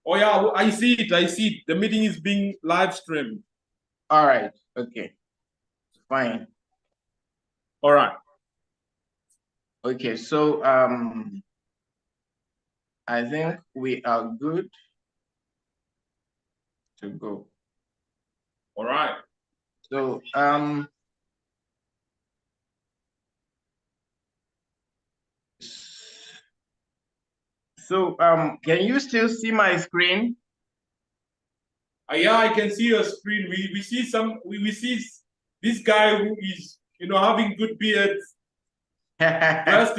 Oh yeah, I see it. I see it. The meeting is being live streamed. All right. Okay. Fine. All right. Okay. So I think we are good to go. All right. So can you still see my screen? Yeah, I can see your screen. We see we see this guy who is having good beards. Dressed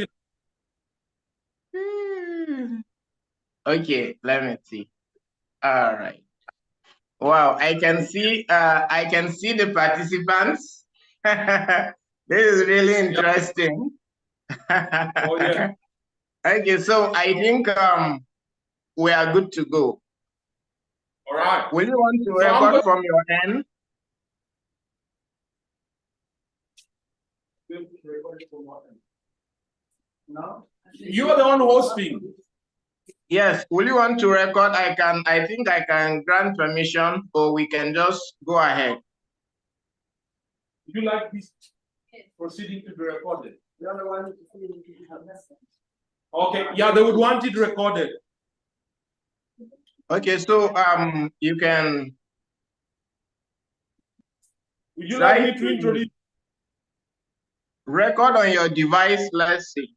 in Okay, let me see. All right. Wow, I can see the participants. This is really interesting. Oh yeah. Okay, so I think we are good to go. All right. Will you want to So record from your end? No? You are the one hosting. Yes. Will you want to record? I think I can grant permission, or we can just go ahead. Would you like this proceeding to be recorded? Okay. Yeah, they would want it recorded. Okay, so you can. Would you like me to introduce? Record on your device. Let's see.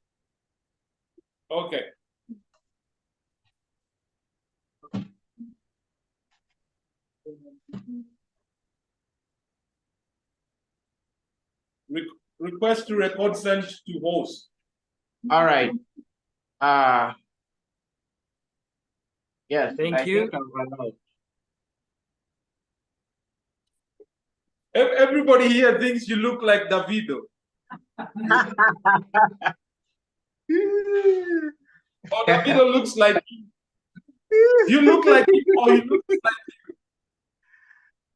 Okay. Request to record sent to host. All right. Yes. Thank you. Everybody here thinks you look like Davido. Oh, Davido looks like you look like him, or he looks like you.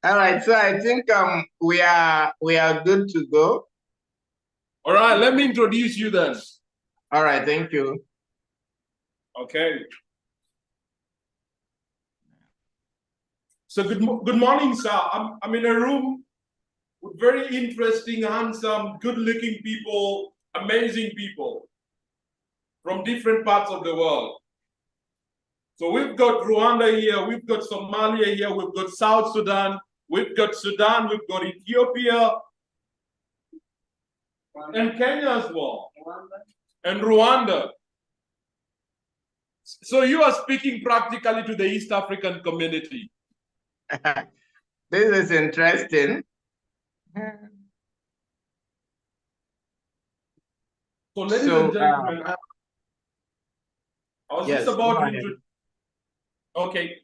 All right, so I think we are good to go. All right, let me introduce you then. All right, thank you. Okay. So good morning, sir. I'm in a room with very interesting, handsome, good-looking people, amazing people from different parts of the world. So we've got Rwanda here, we've got Somalia here, we've got South Sudan, we've got Sudan, we've got Ethiopia, and Kenya as well, and Rwanda. So you are speaking practically to the East African community. This is interesting. So ladies and gentlemen, I was just about to introduce. Okay.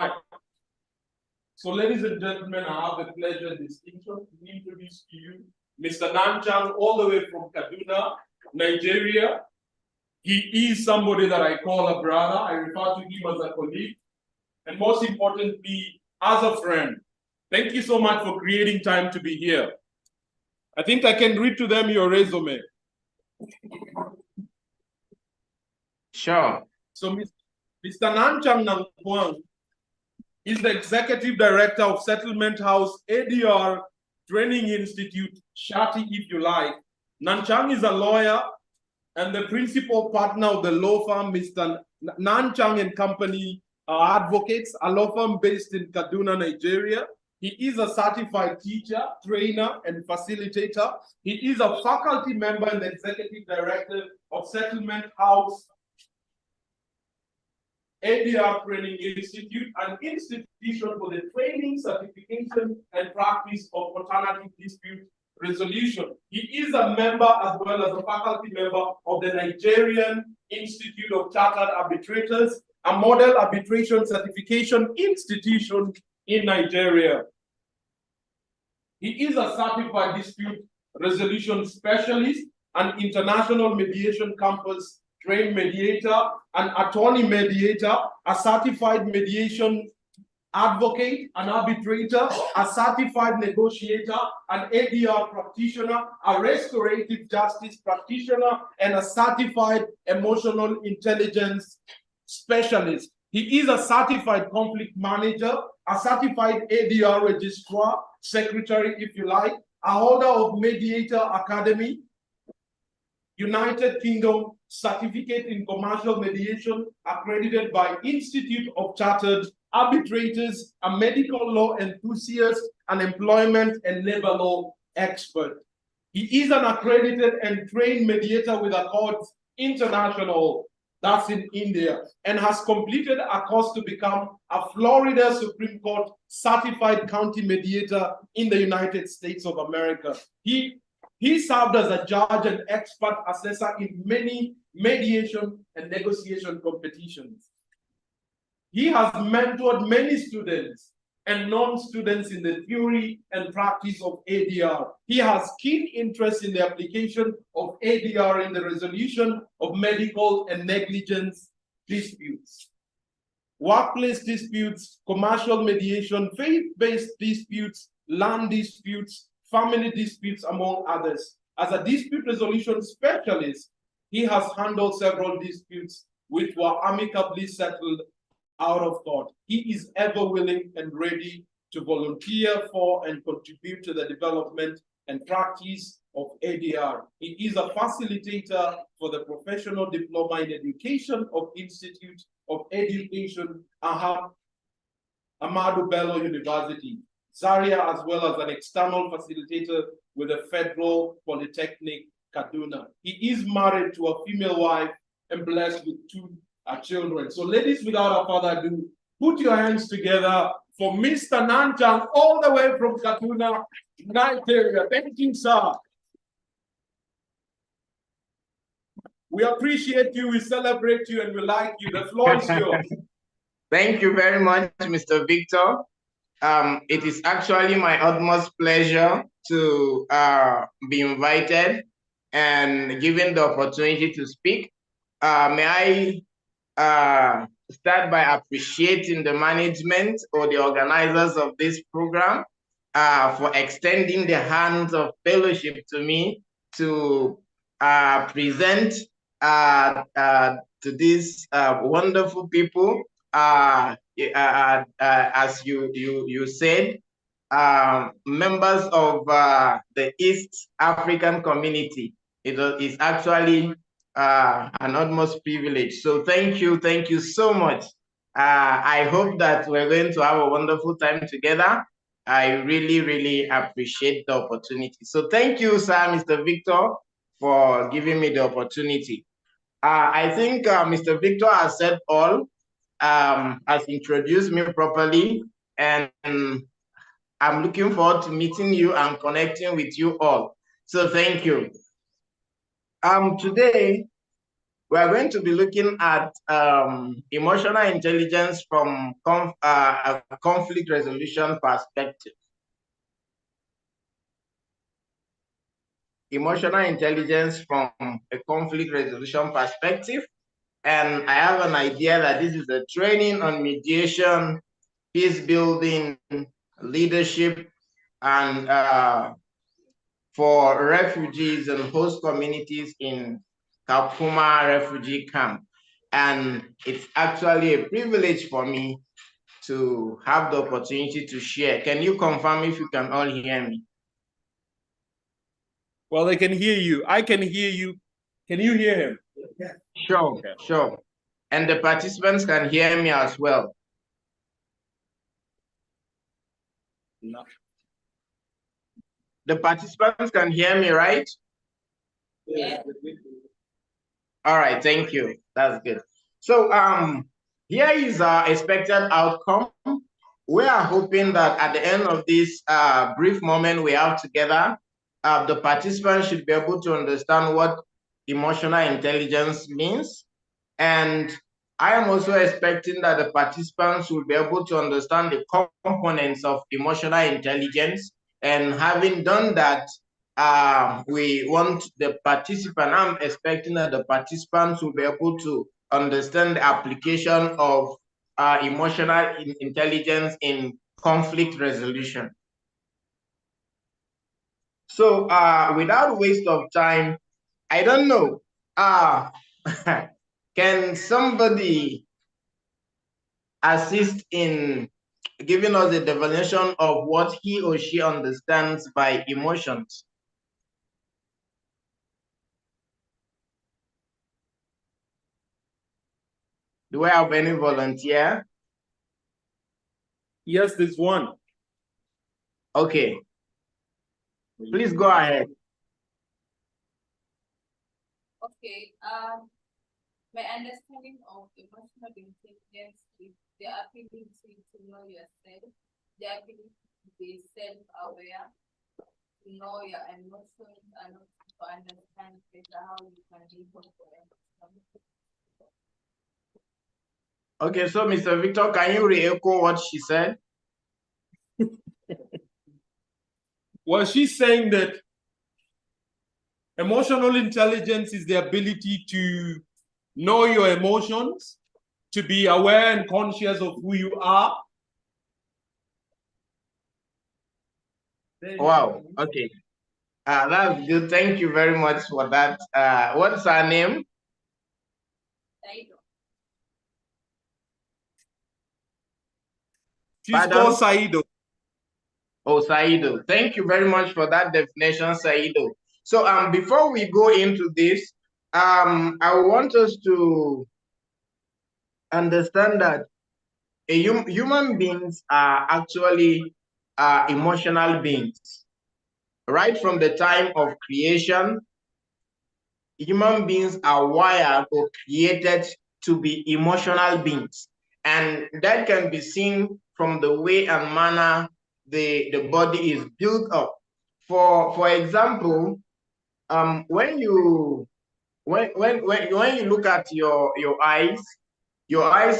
Right. So ladies and gentlemen, I have the pleasure and distinction to introduce to you Mr. Nanchang, all the way from Kaduna, Nigeria. He is somebody that I call a brother. I refer to him as a colleague, and most importantly, as a friend. Thank you so much for creating time to be here. I think I can read to them your resume. Sure. So Mr. Nanchang Nangkwang is the Executive Director of Settlement House ADR Training Institute, Shati if you like. Nanchang is a lawyer and the principal partner of the law firm, Mr. Nanchang and Company Advocates, a law firm based in Kaduna, Nigeria. He is a certified teacher, trainer, and facilitator. He is a faculty member and the executive director of Settlement House ADR Training Institute, an institution for the training, certification, and practice of alternative dispute resolution. He is a member as well as a faculty member of the Nigerian Institute of Chartered Arbitrators, a model arbitration certification institution in Nigeria. He is a certified dispute resolution specialist, an international mediation campus trained mediator, an attorney mediator, a certified mediation advocate, an arbitrator, a certified negotiator, an ADR practitioner, a restorative justice practitioner, and a certified emotional intelligence specialist. He is a certified conflict manager, a certified ADR registrar, secretary, if you like, a holder of Mediator Academy, United Kingdom certificate in commercial mediation accredited by Institute of Chartered Arbitrators, a medical law enthusiast, an employment and labor law expert. He is an accredited and trained mediator with Accords International, that's in India, and has completed a course to become a Florida Supreme Court certified county mediator in the United States of America. He served as a judge and expert assessor in many mediation and negotiation competitions. He has mentored many students and non-students in the theory and practice of ADR. He has keen interest in the application of ADR in the resolution of medical and negligence disputes, workplace disputes, commercial mediation, faith-based disputes, land disputes, family disputes, among others. As a dispute resolution specialist, he has handled several disputes which were amicably settled out of court. He is ever willing and ready to volunteer for and contribute to the development and practice of ADR. He is a facilitator for the Professional Diploma in Education of Institute of Education, Ahmadu Bello University, Zaria, as well as an external facilitator with the Federal Polytechnic, Kaduna. He is married to a female wife and blessed with two children. So ladies, without further ado, put your hands together for Mr. Nanchang, all the way from Kaduna, Nigeria. Thank you, sir. We appreciate you, we celebrate you, and we like you. The floor is yours. Thank you very much, Mr. Victor. It is actually my utmost pleasure to be invited and given the opportunity to speak. May I start by appreciating the management or the organizers of this program for extending the hands of fellowship to me to present to these wonderful people. As you said, members of the East African community. It is actually an utmost privilege. So thank you so much. I hope that we're going to have a wonderful time together. I really appreciate the opportunity. So thank you, sir, Mr. Victor, for giving me the opportunity. I think Mr. Victor has said all, has introduced me properly, and I'm looking forward to meeting you and connecting with you all. So thank you. Today, we are going to be looking at emotional intelligence from a conflict resolution perspective. Emotional intelligence from a conflict resolution perspective. And I have an idea that this is a training on mediation, peace building, leadership, and for refugees and host communities in Kakuma refugee camp. And it's actually a privilege for me to have the opportunity to share. Can you confirm if you can all hear me? Well, they can hear you. I can hear you. Can you hear him? Yeah. Sure, okay. Sure. And the participants can hear me as well. No. The participants can hear me, right? Yeah. All right, thank you. That's good. So here is our expected outcome. We are hoping that at the end of this brief moment we have together, the participants should be able to understand what emotional intelligence means. And I am also expecting that the participants will be able to understand the components of emotional intelligence. And having done that, we want the participant, I'm expecting that the participants will be able to understand the application of emotional intelligence in conflict resolution. So without waste of time, I don't know, can somebody assist in giving us a definition of what he or she understands by emotions? Do I have any volunteer? Yes, there's one. Okay. Please go ahead. Okay. My understanding of emotional intelligence is the ability to know yourself, the ability to be self-aware, to know your emotions, and also to understand better how you can live up for emotions. Okay, so Mr. Victor, can you re-echo what she said? Well, she's saying that emotional intelligence is the ability to know your emotions, to be aware and conscious of who you are. Wow, okay. That's good. Thank you very much for that. What's her name? She's called Saido. Oh, Saido. Thank you very much for that definition, Saido. So before we go into this, I want us to understand that human beings are actually emotional beings. Right from the time of creation, human beings are wired or created to be emotional beings. And that can be seen from the way and manner the body is built up. For example, when you when you look at your eyes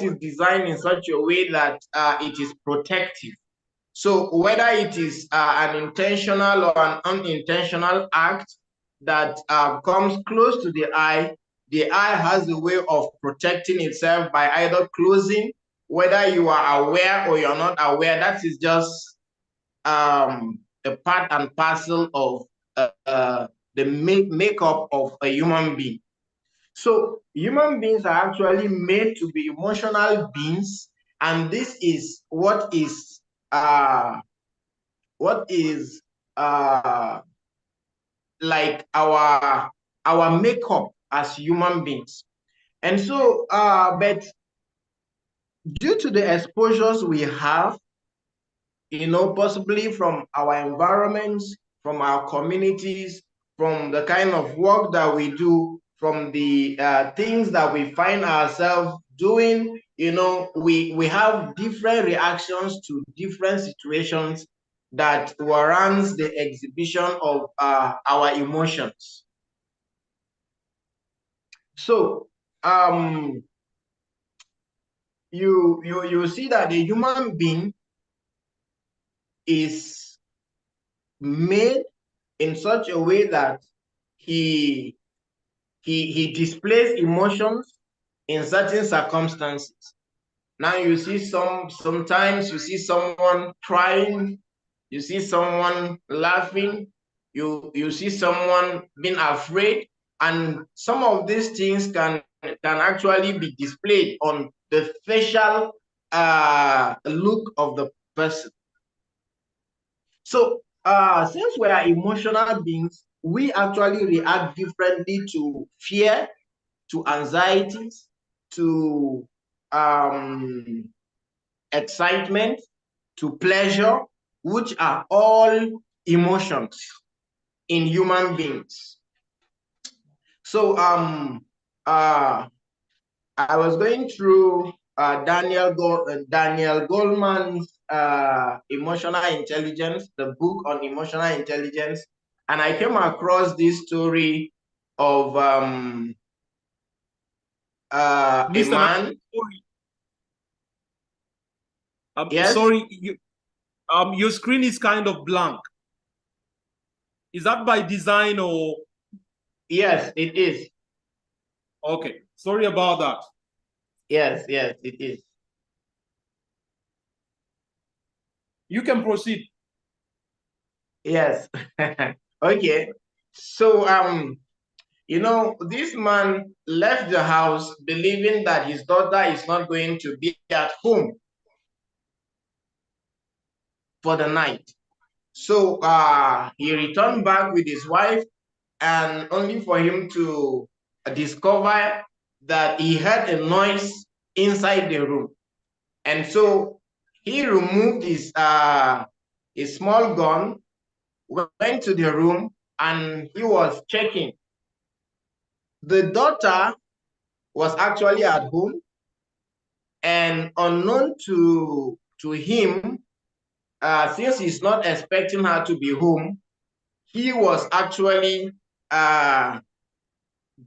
is designed in such a way that it is protective. So whether it is an intentional or an unintentional act that comes close to the eye has a way of protecting itself by either closing, whether you are aware or you're not aware. That is just a part and parcel of the makeup of a human being. So human beings are actually made to be emotional beings, and this is uh, what is like our makeup as human beings. And so, but due to the exposures we have, possibly from our environments, from our communities, from the kind of work that we do, from the things that we find ourselves doing, we have different reactions to different situations that warrants the exhibition of our emotions. So you see that the human being is made in such a way that he displays emotions in certain circumstances. Now you see sometimes you see someone crying, you see someone laughing, you see someone being afraid, and some of these things can actually be displayed on the facial look of the person. So since we are emotional beings, we actually react differently to fear, to anxieties, to excitement, to pleasure, which are all emotions in human beings. So I was going through Daniel Goleman's Emotional Intelligence, the book on emotional intelligence, and I came across this story of a man. Yes? Sorry, your screen is kind of blank. Is that by design or? Yes, it is. Okay, sorry about that. Yes, it is. You can proceed. Yes. Okay. So You know, this man left the house believing that his daughter is not going to be at home for the night. So he returned back with his wife, and only for him to discover that he heard a noise inside the room. And so he removed his small gun, went to the room, and he was checking. The daughter was actually at home, and unknown to him, since he's not expecting her to be home, he was actually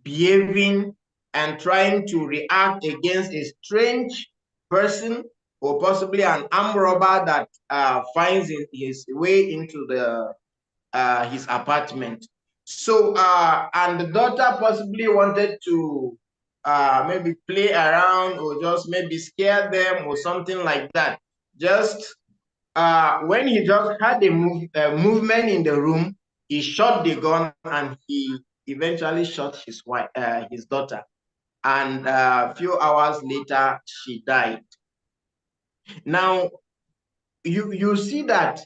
behaving and trying to react against a strange person, or possibly an armed robber that finds his way into his apartment. So, and the daughter possibly wanted to maybe play around, or just maybe scare them or something like that. Just when he just had a movement in the room, he shot the gun, and he eventually shot his daughter. And a few hours later, she died. Now, you see that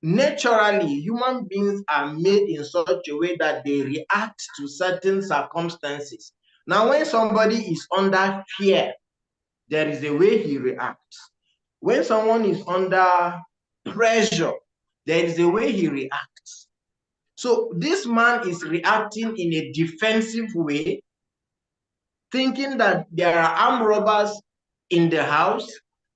naturally, human beings are made in such a way that they react to certain circumstances. Now, when somebody is under fear, there is a way he reacts. When someone is under pressure, there is a way he reacts. So this man is reacting in a defensive way, thinking that there are armed robbers in the house,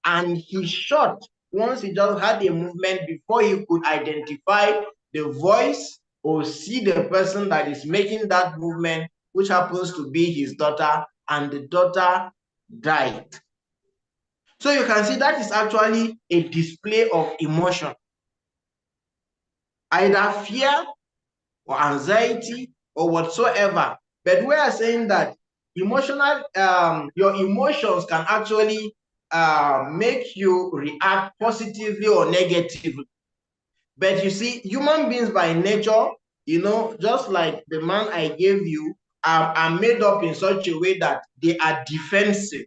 and he shot once he just had a movement before he could identify the voice or see the person that is making that movement, which happens to be his daughter, and the daughter died. So you can see that is actually a display of emotion, either fear or anxiety or whatsoever. But we are saying that your emotions can actually make you react positively or negatively. But you see, human beings by nature, just like the man I gave you, are made up in such a way that they are defensive.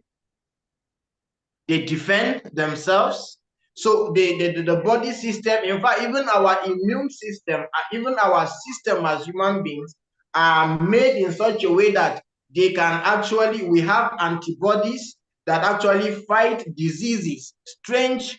They defend themselves. So the body system, in fact, even our immune system, even our system as human beings, are made in such a way that they can actually, we have antibodies that actually fight diseases, strange,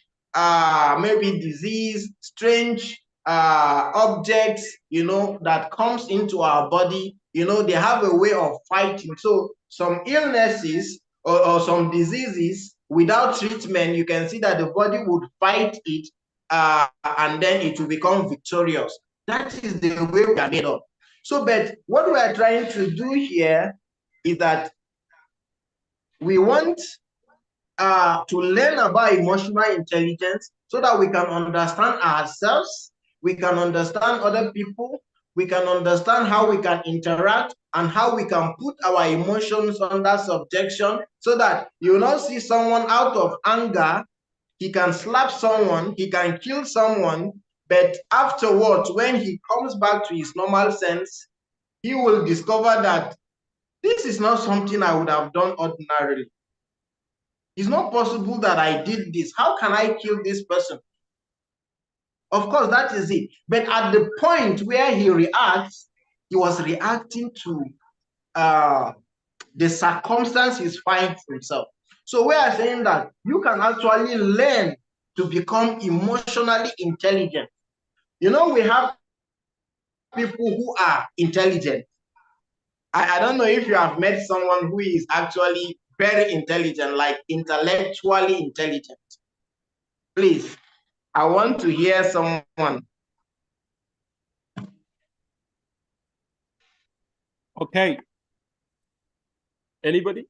maybe disease, strange objects, that comes into our body. They have a way of fighting. So some illnesses or some diseases, without treatment, you can see that the body would fight it, and then it will become victorious. That is the way we are made up. So, but what we are trying to do here is that we want to learn about emotional intelligence so that we can understand ourselves, we can understand other people, we can understand how we can interact, and how we can put our emotions under subjection, so that you will not see someone out of anger, he can slap someone, he can kill someone, but afterwards, when he comes back to his normal sense, he will discover that this is not something I would have done ordinarily. It's not possible that I did this. How can I kill this person? Of course, that is it. But at the point where he reacts, he was reacting to the circumstance he's finding himself. So we are saying that you can actually learn to become emotionally intelligent. We have people who are intelligent. I don't know if you have met someone who is actually very intelligent, like intellectually intelligent. Please, I want to hear someone. Okay. Anybody?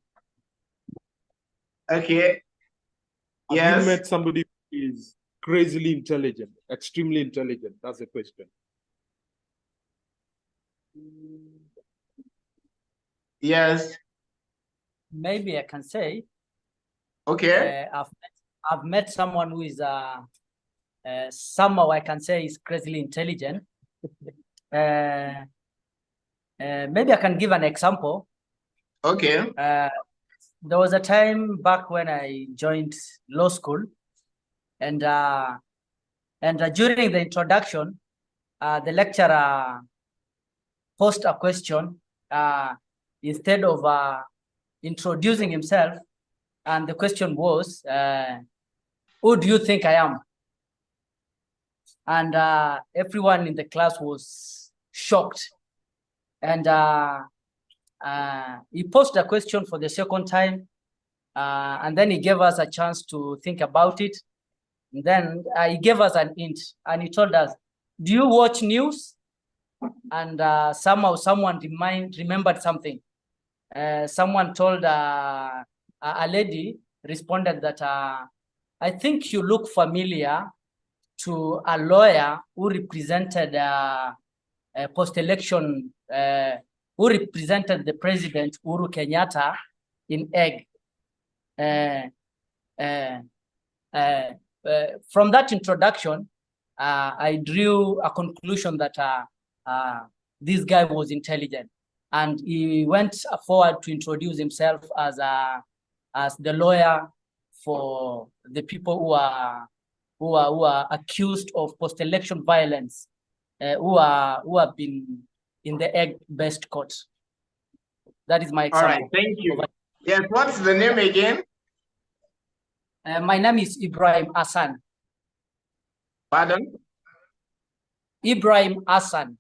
Okay. Have Yes. you met somebody who is crazily intelligent, extremely intelligent? That's the question. Yes. Maybe I can say. Okay. I've met someone who is somehow I can say is crazily intelligent. Maybe I can give an example. Okay. There was a time back when I joined law school, and during the introduction, the lecturer posed a question instead of introducing himself, and the question was, who do you think I am? And everyone in the class was shocked. And he posed a question for the second time, and then he gave us a chance to think about it. And then he gave us an hint, and he told us, do you watch news? And somehow someone remembered something. Someone told a lady, responded that, I think you look familiar to a lawyer who represented post-election, who represented the president, Uhuru Kenyatta, in Egg. From that introduction, I drew a conclusion that this guy was intelligent, and he went forward to introduce himself as the lawyer for the people who are accused of post-election violence, who have been in the Egg-based court. That is my example. All right, thank you. Yes, what's the name again? My name is Ibrahim Hassan. Pardon? Ibrahim Hassan.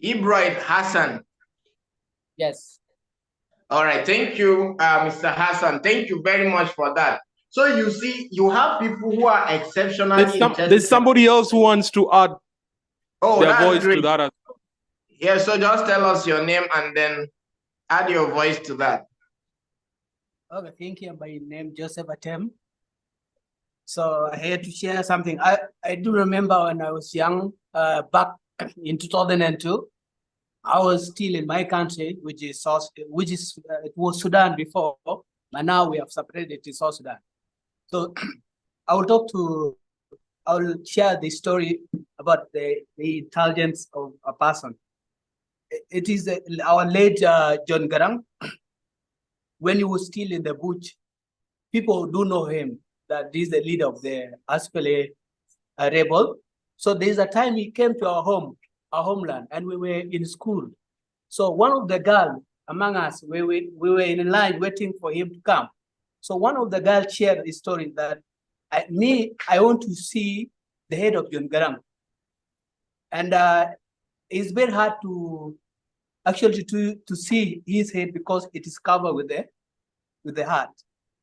Ibrahim Hassan. Yes. All right, thank you, Mr. Hassan. Thank you very much for that. So you see, you have people who are exceptionally intelligent. There's somebody else who wants to add their voice to that as well. Yeah, so just tell us your name and then add your voice to that. Okay, thank you. My name Joseph Atem. So I had to share something. I do remember when I was young, back in 2002, I was still in my country, which is it was Sudan before, but now we have separated to South Sudan. So I will share the story about the intelligence of a person. It is our late John Garang. When he was still in the bush, people do know him, that he's the leader of the Aspele rebel. So there's a time he came to our homeland, and we were in school. So one of the girls among us, we were in line waiting for him to come. So one of the girls shared the story that I want to see the head of John Garang. And it's very hard to actually to see his head because it is covered with the heart.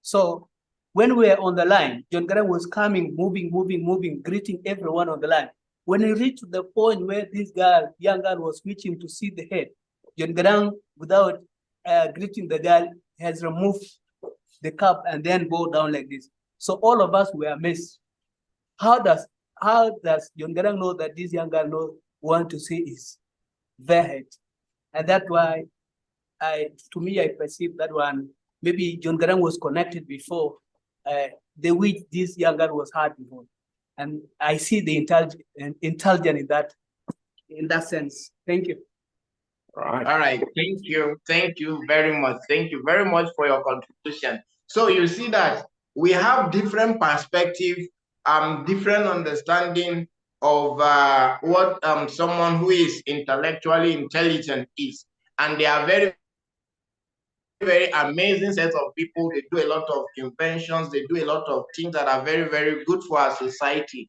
So when we were on the line, John Garang was coming, moving, greeting everyone on the line. When he reached the point where this young girl was reaching to see the head, John Garang, without greeting the girl, has removed the cup and then bow down like this. So all of us were amazed. How does John Garang know that this young girl want to see his head? And that's why I perceive that one, maybe John Garang was connected before, the which this young girl was hard before. And I see the intelligence in that sense. Thank you. All right. Thank you very much. Thank you very much for your contribution. So you see that we have different perspective, different understanding of what someone who is intellectually intelligent is. And they are very, very amazing set of people. They do a lot of inventions. They do a lot of things that are very, very good for our society.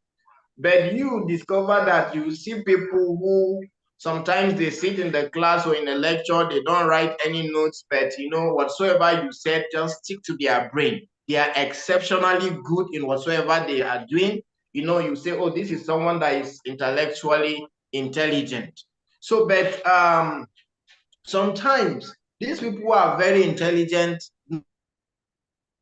But you discover that you see people who sometimes they sit in the class or in a lecture, they don't write any notes, but whatsoever you said, just stick to their brain. They are exceptionally good in whatsoever they are doing. You say, oh, this is someone that is intellectually intelligent. So, but sometimes these people who are very intelligent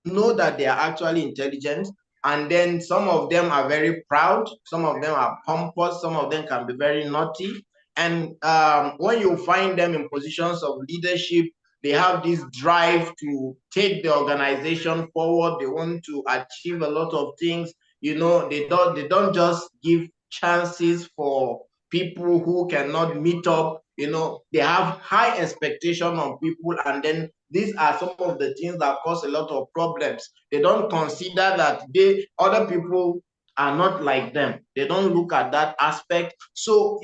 know that they are actually intelligent, and then some of them are very proud, some of them are pompous, some of them can be very naughty. And when you find them in positions of leadership, they have this drive to take the organization forward. They want to achieve a lot of things. They don't just give chances for people who cannot meet up. they have high expectation on people, and then these are some of the things that cause a lot of problems. They don't consider that other people are not like them. They don't look at that aspect. So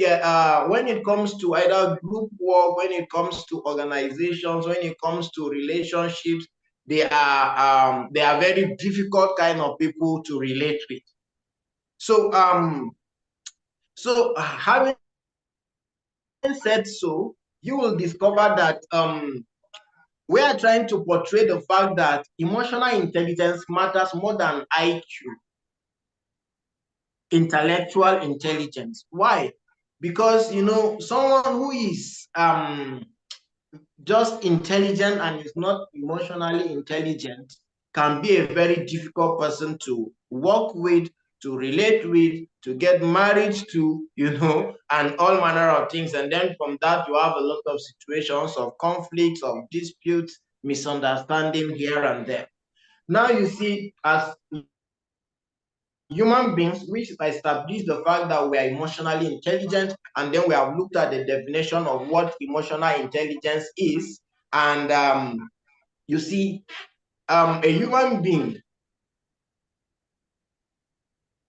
when it comes to either group work, when it comes to organizations, when it comes to relationships, they are very difficult kind of people to relate with. So having said so, you will discover that we are trying to portray the fact that emotional intelligence matters more than IQ, intellectual intelligence. Why? Because someone who is just intelligent and is not emotionally intelligent can be a very difficult person to work with, to relate with, to get married to, and all manner of things. And then from that, you have a lot of situations of conflicts, of disputes, misunderstanding here and there. Now you see, as human beings, we establish the fact that we are emotionally intelligent, and then we have looked at the definition of what emotional intelligence is. And you see, a human being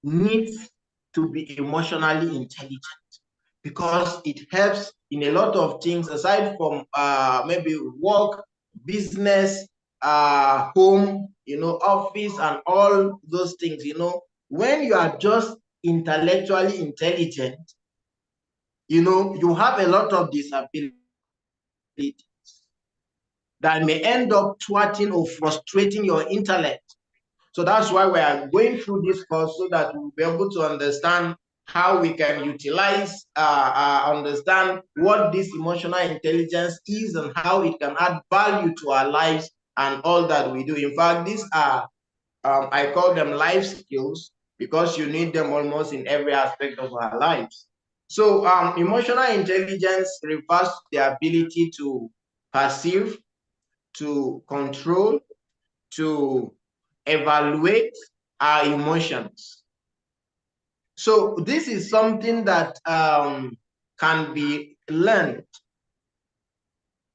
needs to be emotionally intelligent because it helps in a lot of things aside from maybe work, business, home, office, and all those things. When you are just intellectually intelligent, you have a lot of disabilities that may end up thwarting or frustrating your intellect. So that's why we are going through this course, so that we'll be able to understand how we can utilize, understand what this emotional intelligence is and how it can add value to our lives and all that we do. In fact, these are, I call them life skills, because you need them almost in every aspect of our lives. So emotional intelligence refers to the ability to perceive, to control, to evaluate our emotions. So this is something that can be learned,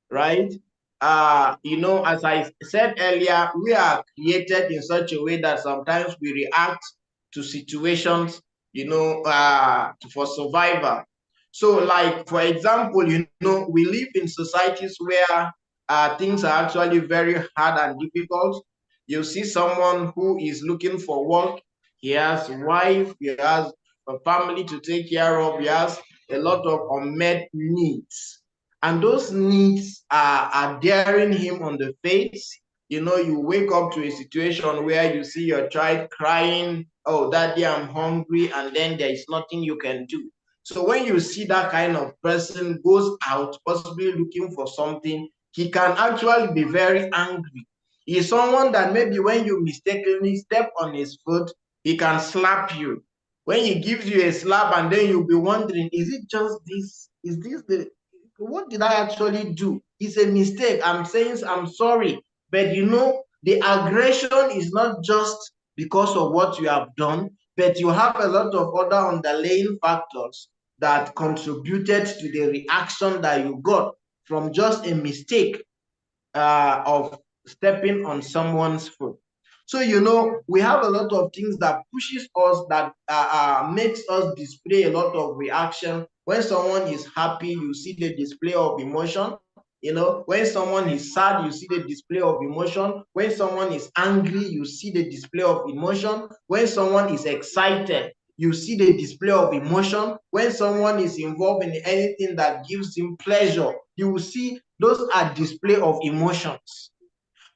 right? As I said earlier, we are created in such a way that sometimes we react to situations, for survival. So, like, for example, we live in societies where things are actually very hard and difficult. You see someone who is looking for work, he has a wife, he has a family to take care of, he has a lot of unmet needs. And those needs are daring him on the face. You wake up to a situation where you see your child crying, "Oh, daddy, I'm hungry," and then there is nothing you can do. So when you see that kind of person goes out, possibly looking for something, he can actually be very angry. He's someone that maybe when you mistakenly step on his foot, he can slap you. When he gives you a slap, and then you'll be wondering, is it just this? Is this what did I actually do? It's a mistake. I'm saying I'm sorry. But the aggression is not just because of what you have done, but you have a lot of other underlying factors that contributed to the reaction that you got from just a mistake of stepping on someone's foot. So, we have a lot of things that pushes us, that makes us display a lot of reaction. When someone is happy, you see the display of emotion. When someone is sad, you see the display of emotion. When someone is angry, you see the display of emotion. When someone is excited, you see the display of emotion. When someone is involved in anything that gives him pleasure, you will see those are display of emotions.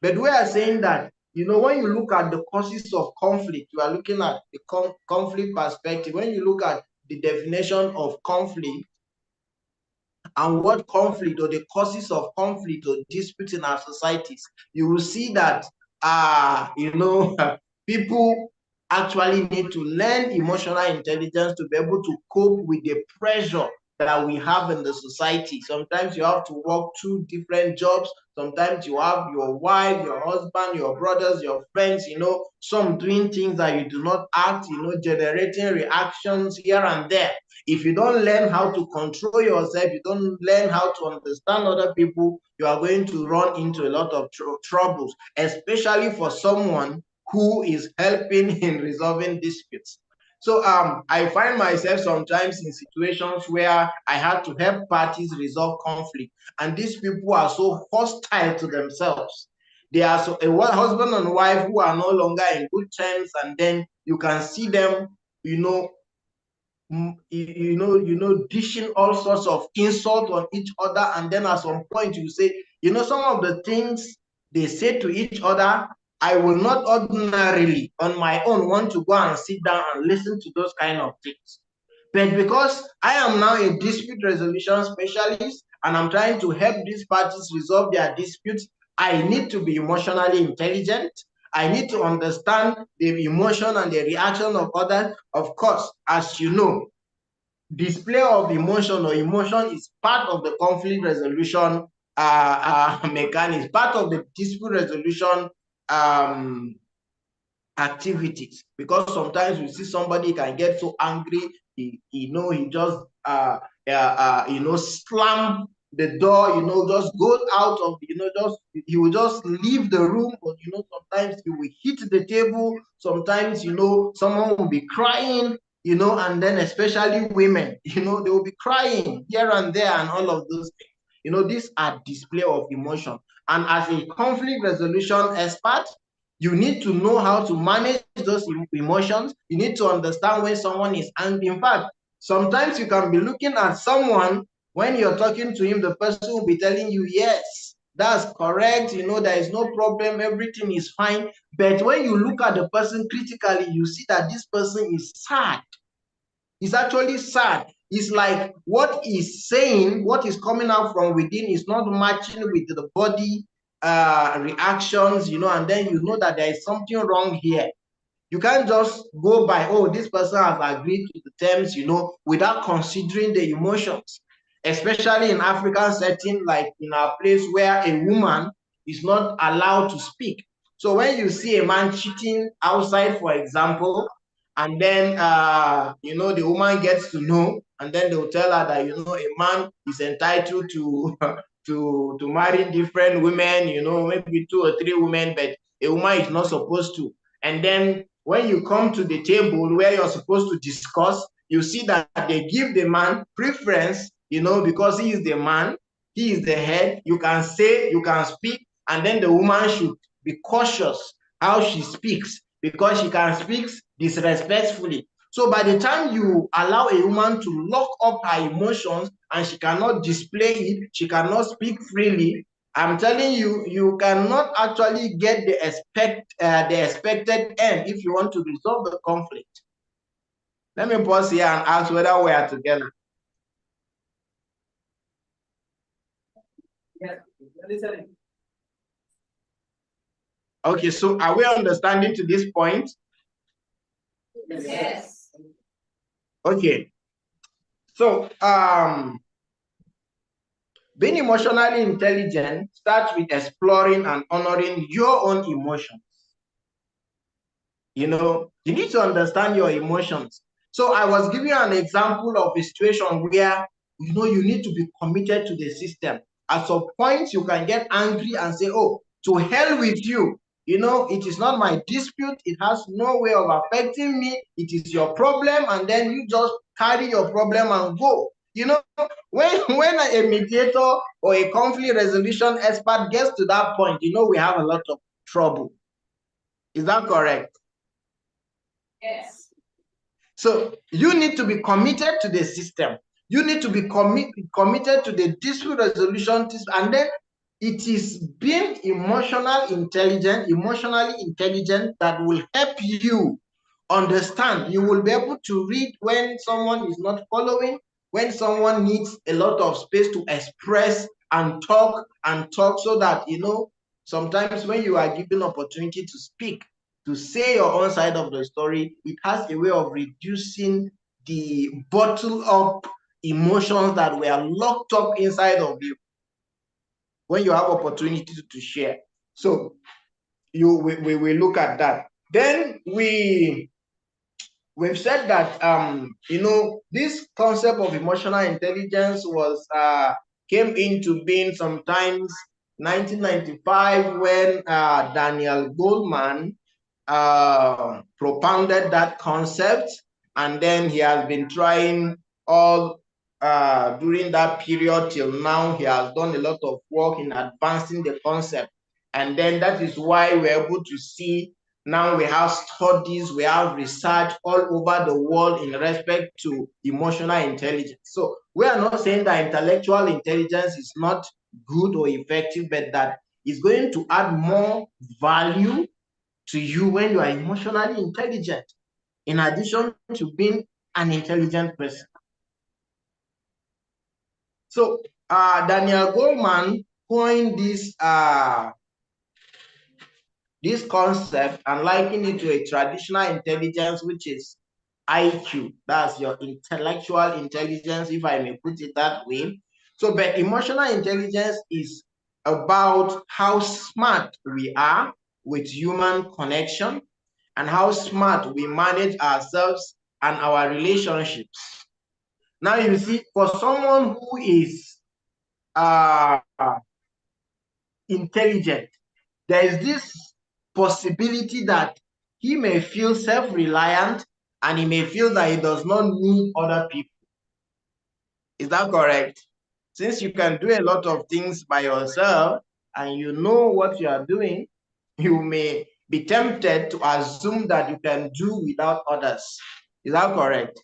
But we are saying that, when you look at the causes of conflict, you are looking at the conflict perspective. When you look at the definition of conflict and what conflict or the causes of conflict or dispute in our societies, you will see that, people actually need to learn emotional intelligence to be able to cope with the pressure that we have in the society. Sometimes you have to work two different jobs. Sometimes you have your wife, your husband, your brothers, your friends, some doing things that you do not act, generating reactions here and there. If you don't learn how to control yourself, you don't learn how to understand other people, you are going to run into a lot of troubles, especially for someone who is helping in resolving disputes. So I find myself sometimes in situations where I had to help parties resolve conflict, and these people are so hostile to themselves. They are a husband and wife who are no longer in good terms, and then you can see them, dishing all sorts of insult on each other, and then at some point you say, some of the things they say to each other, I will not ordinarily on my own want to go and sit down and listen to those kind of things. But because I am now a dispute resolution specialist and I'm trying to help these parties resolve their disputes, I need to be emotionally intelligent. I need to understand the emotion and the reaction of others. Of course, as you know, display of emotion or emotion is part of the conflict resolution mechanism, part of the dispute resolution activities, because sometimes we see somebody can get so angry, he just slam the door, just goes out of, he will just leave the room, or sometimes he will hit the table, sometimes someone will be crying, and then especially women, they will be crying here and there and all of those things. These are display of emotion, and as a conflict resolution expert, you need to know how to manage those emotions. You need to understand when someone is angry. In fact, sometimes you can be looking at someone, when you're talking to him, the person will be telling you, yes, that's correct, there is no problem, everything is fine. But when you look at the person critically, you see that this person is sad. He's actually sad. It's like what he's saying, what is coming out from within is not matching with the body reactions, and then you know that there is something wrong here. You can't just go by, oh, this person has agreed to the terms, without considering the emotions, especially in African setting, like in our place where a woman is not allowed to speak. So when you see a man cheating outside, for example, and then the woman gets to know, and then they'll tell her that a man is entitled to to marry different women, maybe 2 or 3 women, but a woman is not supposed to. And then when you come to the table where you're supposed to discuss, you see that they give the man preference, because he is the man, he is the head. You can say, you can speak, and then the woman should be cautious how she speaks, because she can speak disrespectfully. So by the time you allow a woman to lock up her emotions and she cannot display it, she cannot speak freely, I'm telling you, you cannot actually get the expected end if you want to resolve the conflict. Let me pause here and ask whether we are together. Yes, listening. Okay, so are we understanding to this point? Yes. Okay. So being emotionally intelligent starts with exploring and honoring your own emotions. You need to understand your emotions. So I was giving you an example of a situation where, you need to be committed to the system. At some point, you can get angry and say, oh, to hell with you. It is not my dispute. It has no way of affecting me. It is your problem. And then you just carry your problem and go. When a mediator or a conflict resolution expert gets to that point, we have a lot of trouble. Is that correct? Yes. So you need to be committed to the system. You need to be committed to the dispute resolution, and then it is being emotionally intelligent that will help you understand. You will be able to read when someone is not following, when someone needs a lot of space to express and talk, so that, sometimes when you are given opportunity to speak, to say your own side of the story, it has a way of reducing the bottle up emotions that were locked up inside of you when you have opportunity to share. So we will look at that. Then we've said that this concept of emotional intelligence was came into being sometimes 1995 when Daniel Goleman propounded that concept, and then he has been trying all during that period till now. He has done a lot of work in advancing the concept, and then that is why we're able to see now we have studies, we have research all over the world in respect to emotional intelligence. So we are not saying that intellectual intelligence is not good or effective, but that is going to add more value to you when you are emotionally intelligent, in addition to being an intelligent person. So Daniel Goleman coined this concept and liken it to a traditional intelligence, which is IQ. That's your intellectual intelligence, if I may put it that way. So, but emotional intelligence is about how smart we are with human connection and how smart we manage ourselves and our relationships. Now, you see, for someone who is intelligent, there is this possibility that he may feel self-reliant and he may feel that he does not need other people. Is that correct? Since you can do a lot of things by yourself and you know what you are doing, you may be tempted to assume that you can do without others. Is that correct?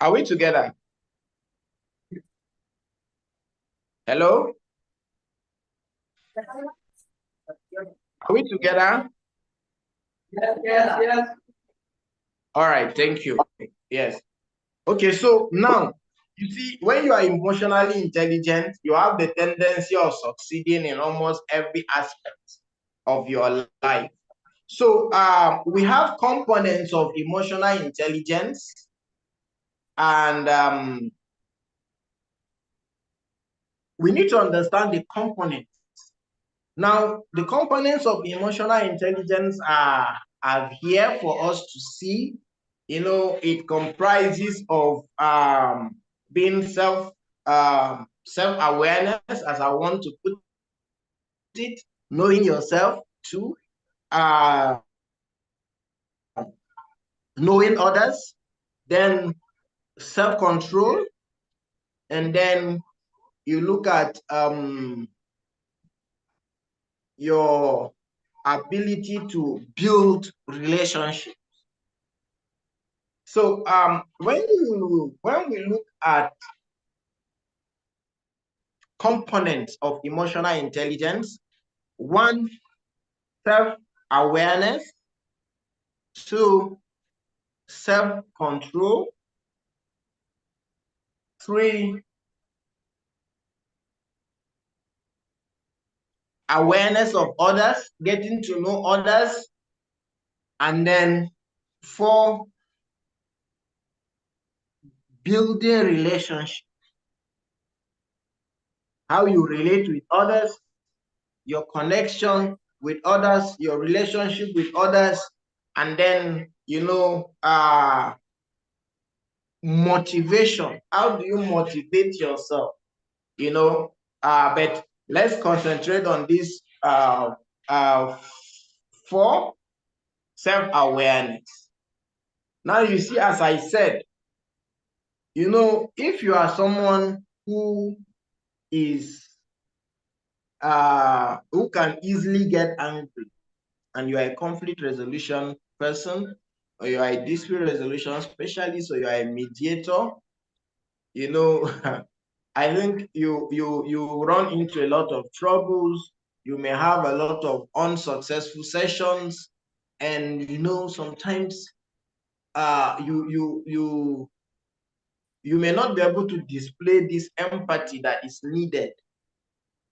Are we together? Hello? Are we together? Yes. All right, thank you. Yes. Okay, so now, you see, when you are emotionally intelligent, you have the tendency of succeeding in almost every aspect of your life. So we have components of emotional intelligence, and we need to understand the components. Now, the components of emotional intelligence are here for us to see. It comprises of being self-awareness, as I want to put it, knowing yourself too, knowing others, then self-control, and then you look at your ability to build relationships. So when we look at components of emotional intelligence, one, self-awareness, two, self-control, three, awareness of others, getting to know others, and then four, building relationships. How you relate with others, your connection with others, your relationship with others, and then motivation. How do you motivate yourself? But let's concentrate on this four: self-awareness. Now you see, as I said, if you are someone who is who can easily get angry, and you are a conflict resolution person, or you are a dispute resolution specialist, or you are a mediator, I think you run into a lot of troubles. You may have a lot of unsuccessful sessions, and sometimes you may not be able to display this empathy that is needed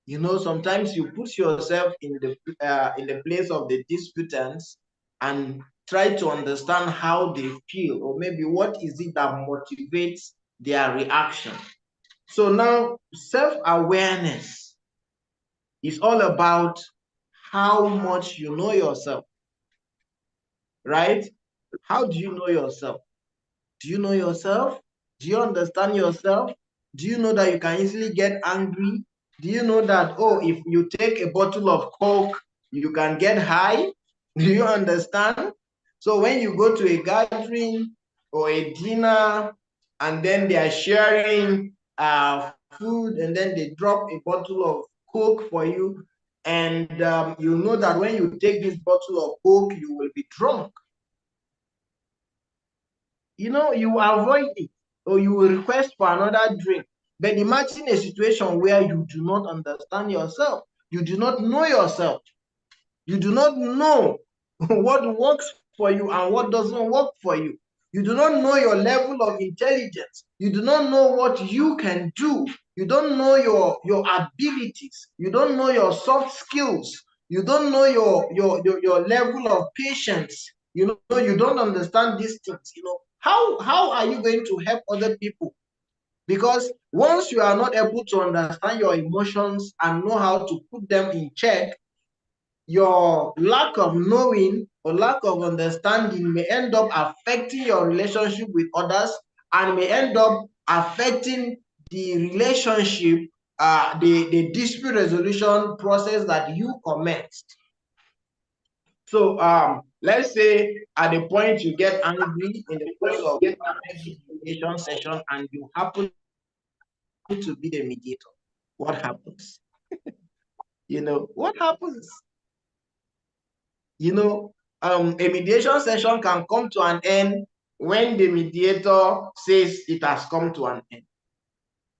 You know, sometimes you put yourself in the place of the disputants and try to understand how they feel, or maybe what is it that motivates their reaction. So now self-awareness is all about how much you know yourself, right? How do you know yourself? Do you know yourself? Do you understand yourself? Do you know that you can easily get angry? Do you know that, oh, if you take a bottle of Coke, you can get high? Do you understand? So when you go to a gathering or a dinner, and then they are sharing food, and then they drop a bottle of Coke for you, and you know that when you take this bottle of Coke, you will be drunk. You know, you avoid it, or you will request for another drink. But imagine a situation where you do not understand yourself. You do not know yourself. You do not know what works for you and what doesn't work for you. You do not know your level of intelligence. You do not know what you can do. You don't know your abilities. You don't know your soft skills. You don't know your level of patience. You know, you don't understand these things. You know, how are you going to help other people? Because once you are not able to understand your emotions and know how to put them in check, your lack of knowing or lack of understanding may end up affecting your relationship with others, and may end up affecting the relationship, the dispute resolution process that you commenced. So let's say at the point you get angry in the course of maybe the mediation session, and you happen to be the mediator. What happens? You know, what happens? You know, a mediation session can come to an end when the mediator says it has come to an end,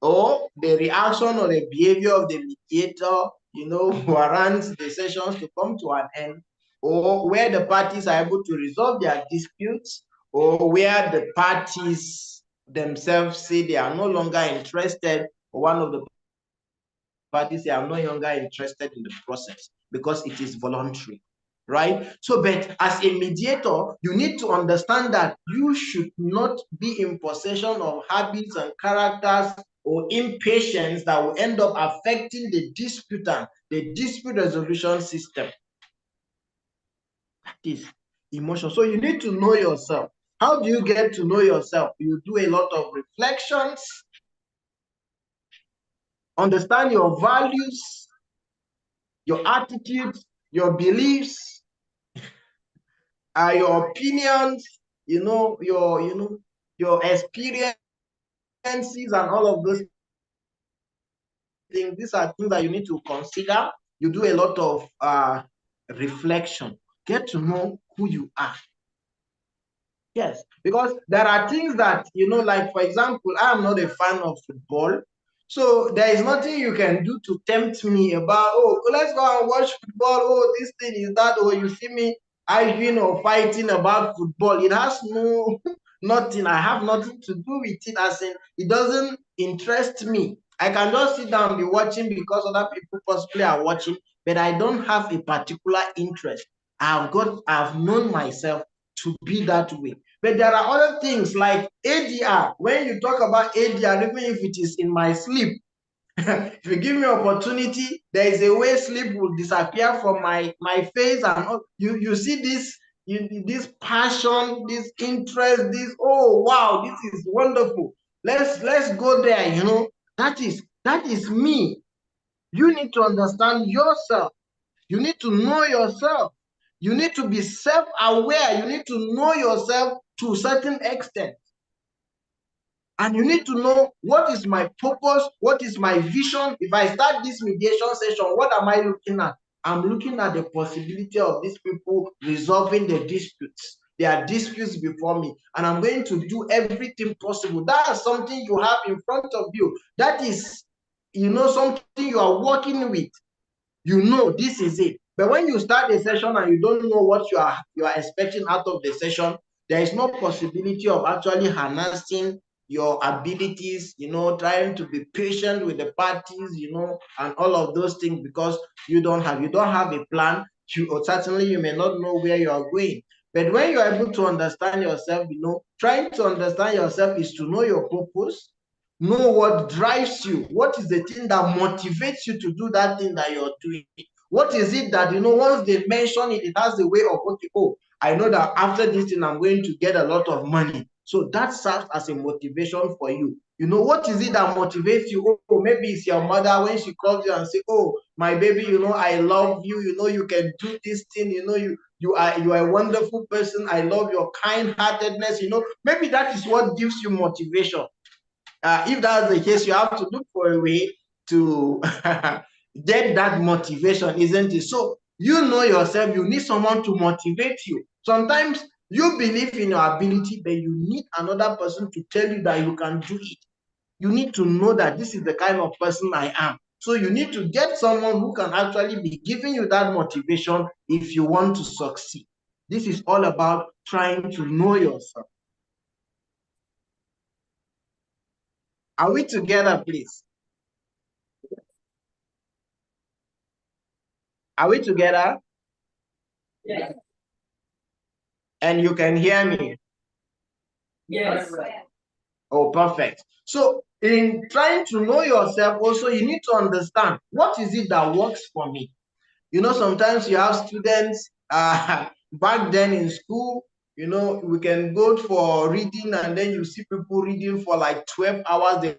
or the reaction or the behavior of the mediator, you know, warrants the sessions to come to an end, or where the parties are able to resolve their disputes, or where the parties themselves say they are no longer interested, or one of the parties say I'm no longer interested in the process because it is voluntary, right? So, but as a mediator, you need to understand that you should not be in possession of habits and characters or impatience that will end up affecting the disputant, the dispute resolution system. That is emotion. So you need to know yourself. How do you get to know yourself? You do a lot of reflections, understand your values, your attitudes, your beliefs, your opinions, your experiences and all of those things. These are things that you need to consider. You do a lot of reflection. Get to know who you are. Yes, because there are things that, like, for example, I am not a fan of football. So there is nothing you can do to tempt me about, oh, let's go and watch football. Oh, this thing is that. Or you see me arguing or fighting about football. It has nothing. I have nothing to do with it, as in it doesn't interest me. I can just sit down and be watching because other people possibly are watching, but I don't have a particular interest. I've known myself to be that way. But there are other things like ADR. When you talk about ADR, even if it is in my sleep, if you give me opportunity, there is a way sleep will disappear from my face, and all. You see this passion, this interest, this, oh wow, this is wonderful. Let's go there. That is me. You need to understand yourself. You need to know yourself. You need to be self-aware. You need to know yourself to a certain extent. And you need to know, what is my purpose? What is my vision? If I start this mediation session, what am I looking at? I'm looking at the possibility of these people resolving their disputes. There are disputes before me, and I'm going to do everything possible. That is something you have in front of you. That is, something you are working with. This is it. But when you start a session and you don't know what you are expecting out of the session, there is no possibility of actually harnessing your abilities, trying to be patient with the parties, and all of those things, because you don't have a plan. Or certainly you may not know where you are going. But when you are able to understand yourself, trying to understand yourself is to know your purpose, know what drives you, what is the thing that motivates you to do that thing that you're doing. What is it that, once they mention it, it has the way of, okay, oh, I know that after this thing, I'm going to get a lot of money. So that serves as a motivation for you. What is it that motivates you? Oh, maybe it's your mother when she calls you and say, oh, my baby, I love you. You can do this thing. You are a wonderful person. I love your kind-heartedness. Maybe that is what gives you motivation. If that's the case, you have to look for a way to get that motivation, isn't it? So you know yourself, you need someone to motivate you. Sometimes you believe in your ability, but you need another person to tell you that you can do it. You need to know that this is the kind of person I am. So you need to get someone who can actually be giving you that motivation if you want to succeed. This is all about trying to know yourself. Are we together, please? Are we together? Yes. And you can hear me? Yes. Oh, perfect. So in trying to know yourself also, you need to understand, what is it that works for me? Sometimes you have students, back then in school, we can go for reading, and then you see people reading for like 12 hours. They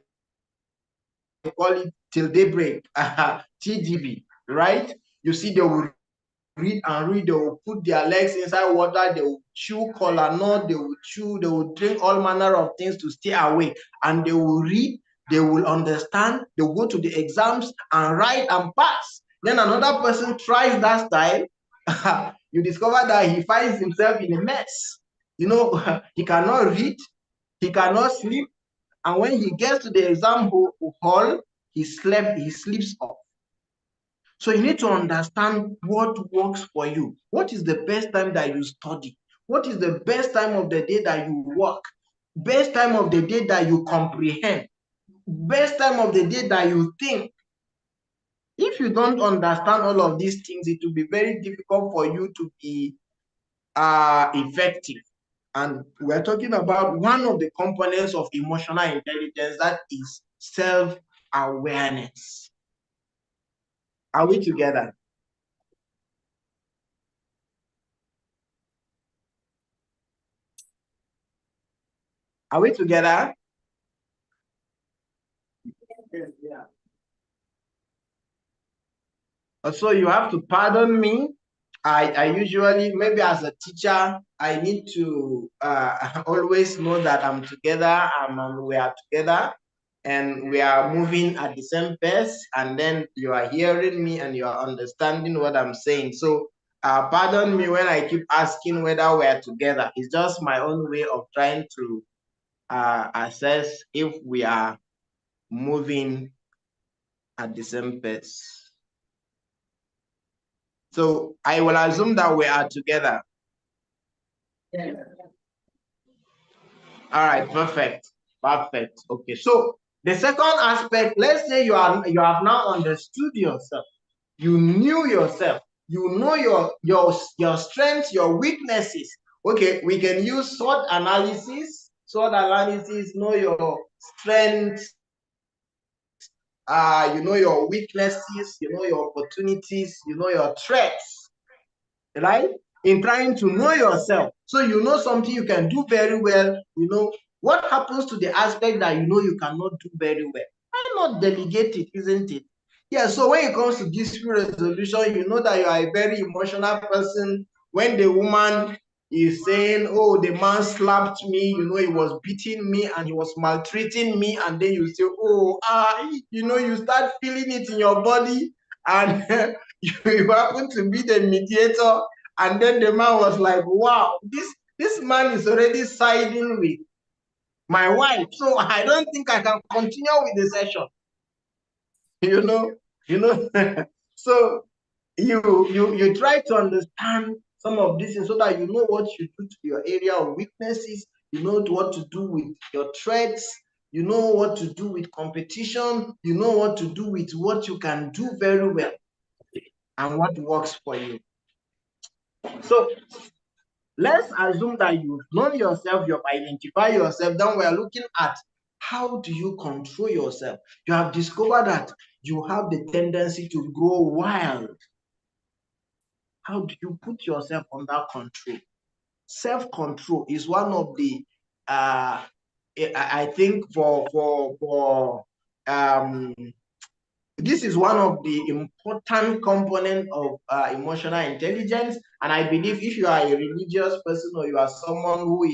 call it till daybreak, TDB, right? You see, they will read and read, they will put their legs inside water, they will chew kola nut, they will drink all manner of things to stay awake, and they will read, they will understand, they will go to the exams and write and pass. Then another person tries that style, you discover that he finds himself in a mess. He cannot read, he cannot sleep, and when he gets to the exam hall, he sleeps off. So you need to understand what works for you. What is the best time that you study? What is the best time of the day that you work? Best time of the day that you comprehend? Best time of the day that you think? If you don't understand all of these things, it will be very difficult for you to be effective. And we're talking about one of the components of emotional intelligence, that is self-awareness. Are we together? Are we together? Yeah. So you have to pardon me. I usually, maybe as a teacher, I need to always know that I'm together, we are together, and we are moving at the same pace, and then you are hearing me and you are understanding what I'm saying. So pardon me when I keep asking whether we are together. It's just my own way of trying to assess if we are moving at the same pace. So I will assume that we are together. Yes. All right, perfect. Perfect. Okay. So the second aspect, let's say you have now understood yourself. You knew yourself. You know your strengths, your weaknesses. Okay, we can use SWOT analysis. SWOT analysis, know your strengths, you know your weaknesses, you know your opportunities, you know your threats, right? In trying to know yourself. So you know something you can do very well, what happens to the aspect that you cannot do very well? Why not delegate it, isn't it? Yeah, so when it comes to dispute resolution, you know that you are a very emotional person. When the woman is saying, oh, the man slapped me, he was beating me and he was maltreating me, and then you say, oh, you start feeling it in your body, and you happen to be the mediator, and then the man was like, wow, this man is already siding with my wife, so I don't think I can continue with the session. So you try to understand some of these things so that you know what you do to your area of weaknesses, you know what to do with your threats, You know what to do with competition. You know what to do with what you can do very well and what works for you. So let's assume that you've known yourself, you've identified yourself. Then we are looking at how do you control yourself. You have discovered that you have the tendency to grow wild. How do you put yourself under control? Self-control is one of the I think this is one of the important components of emotional intelligence. And I believe if you are a religious person or you are someone who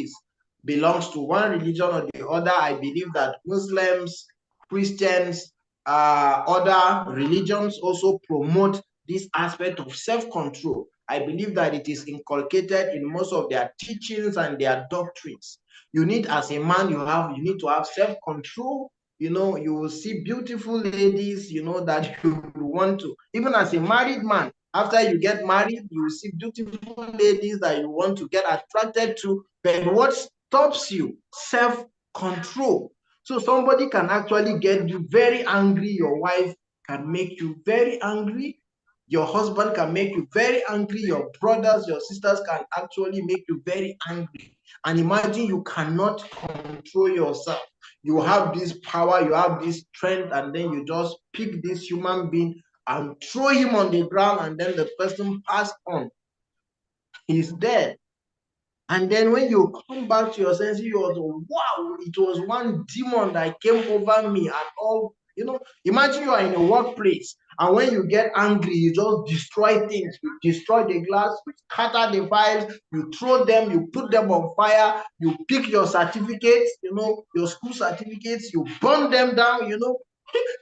belongs to one religion or the other, I believe that Muslims, Christians, other religions also promote this aspect of self-control. I believe that it is inculcated in most of their teachings and their doctrines. You need, as a man, you need to have self-control. You will see beautiful ladies, that you want to, even as a married man, after you get married, you will see beautiful ladies that you want to get attracted to. But what stops you? Self-control. So somebody can actually get you very angry. Your wife can make you very angry. Your husband can make you very angry. Your brothers, your sisters can actually make you very angry. And imagine you cannot control yourself. You have this power, you have this strength, and then you just pick this human being and throw him on the ground, and then the person passed on. He's dead. And then when you come back to your senses, you was, wow, it was one demon that came over me and all. Imagine you are in a workplace, and when you get angry, you just destroy things. You destroy the glass, you scatter the files, you throw them, you put them on fire, you pick your certificates, your school certificates, you burn them down,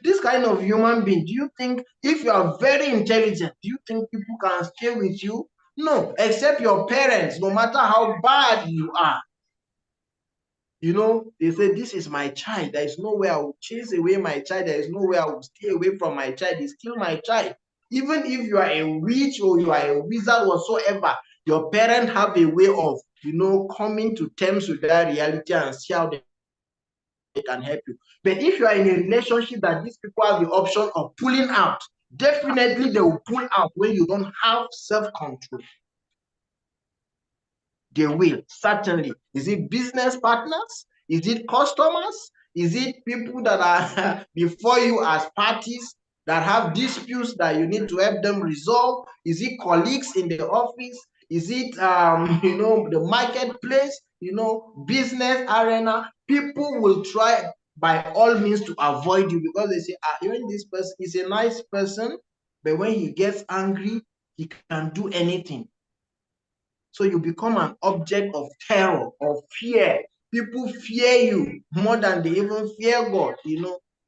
This kind of human being, do you think, if you are very intelligent, do you think people can stay with you? No, except your parents, no matter how bad you are. They say, this is my child. There is no way I will chase away my child. There is no way I will stay away from my child. It's still my child. Even if you are a witch or you are a wizard whatsoever, your parents have a way of, coming to terms with that reality and see how they can help you. But if you are in a relationship that these people have the option of pulling out, definitely they will pull out when you don't have self-control. They will, certainly. Is it business partners? Is it customers? Is it people that are before you as parties that have disputes that you need to help them resolve? Is it colleagues in the office? Is it, the marketplace, business arena? People will try by all means to avoid you because they say, even this person is a nice person, but when he gets angry, he can do anything. So you become an object of terror, of fear. People fear you more than they even fear God,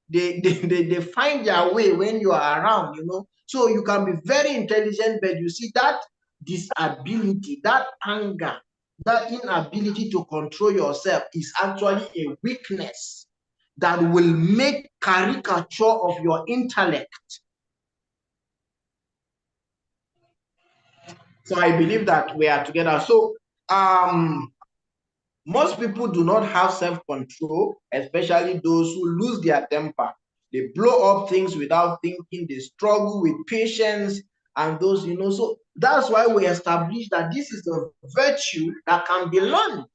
They find their way when you are around, So you can be very intelligent, but you see that disability, that anger, that inability to control yourself is actually a weakness that will make caricature of your intellect. So I believe that we are together. So most people do not have self-control, especially those who lose their temper. They blow up things without thinking. They struggle with patience and those, So that's why we established that this is a virtue that can be learned.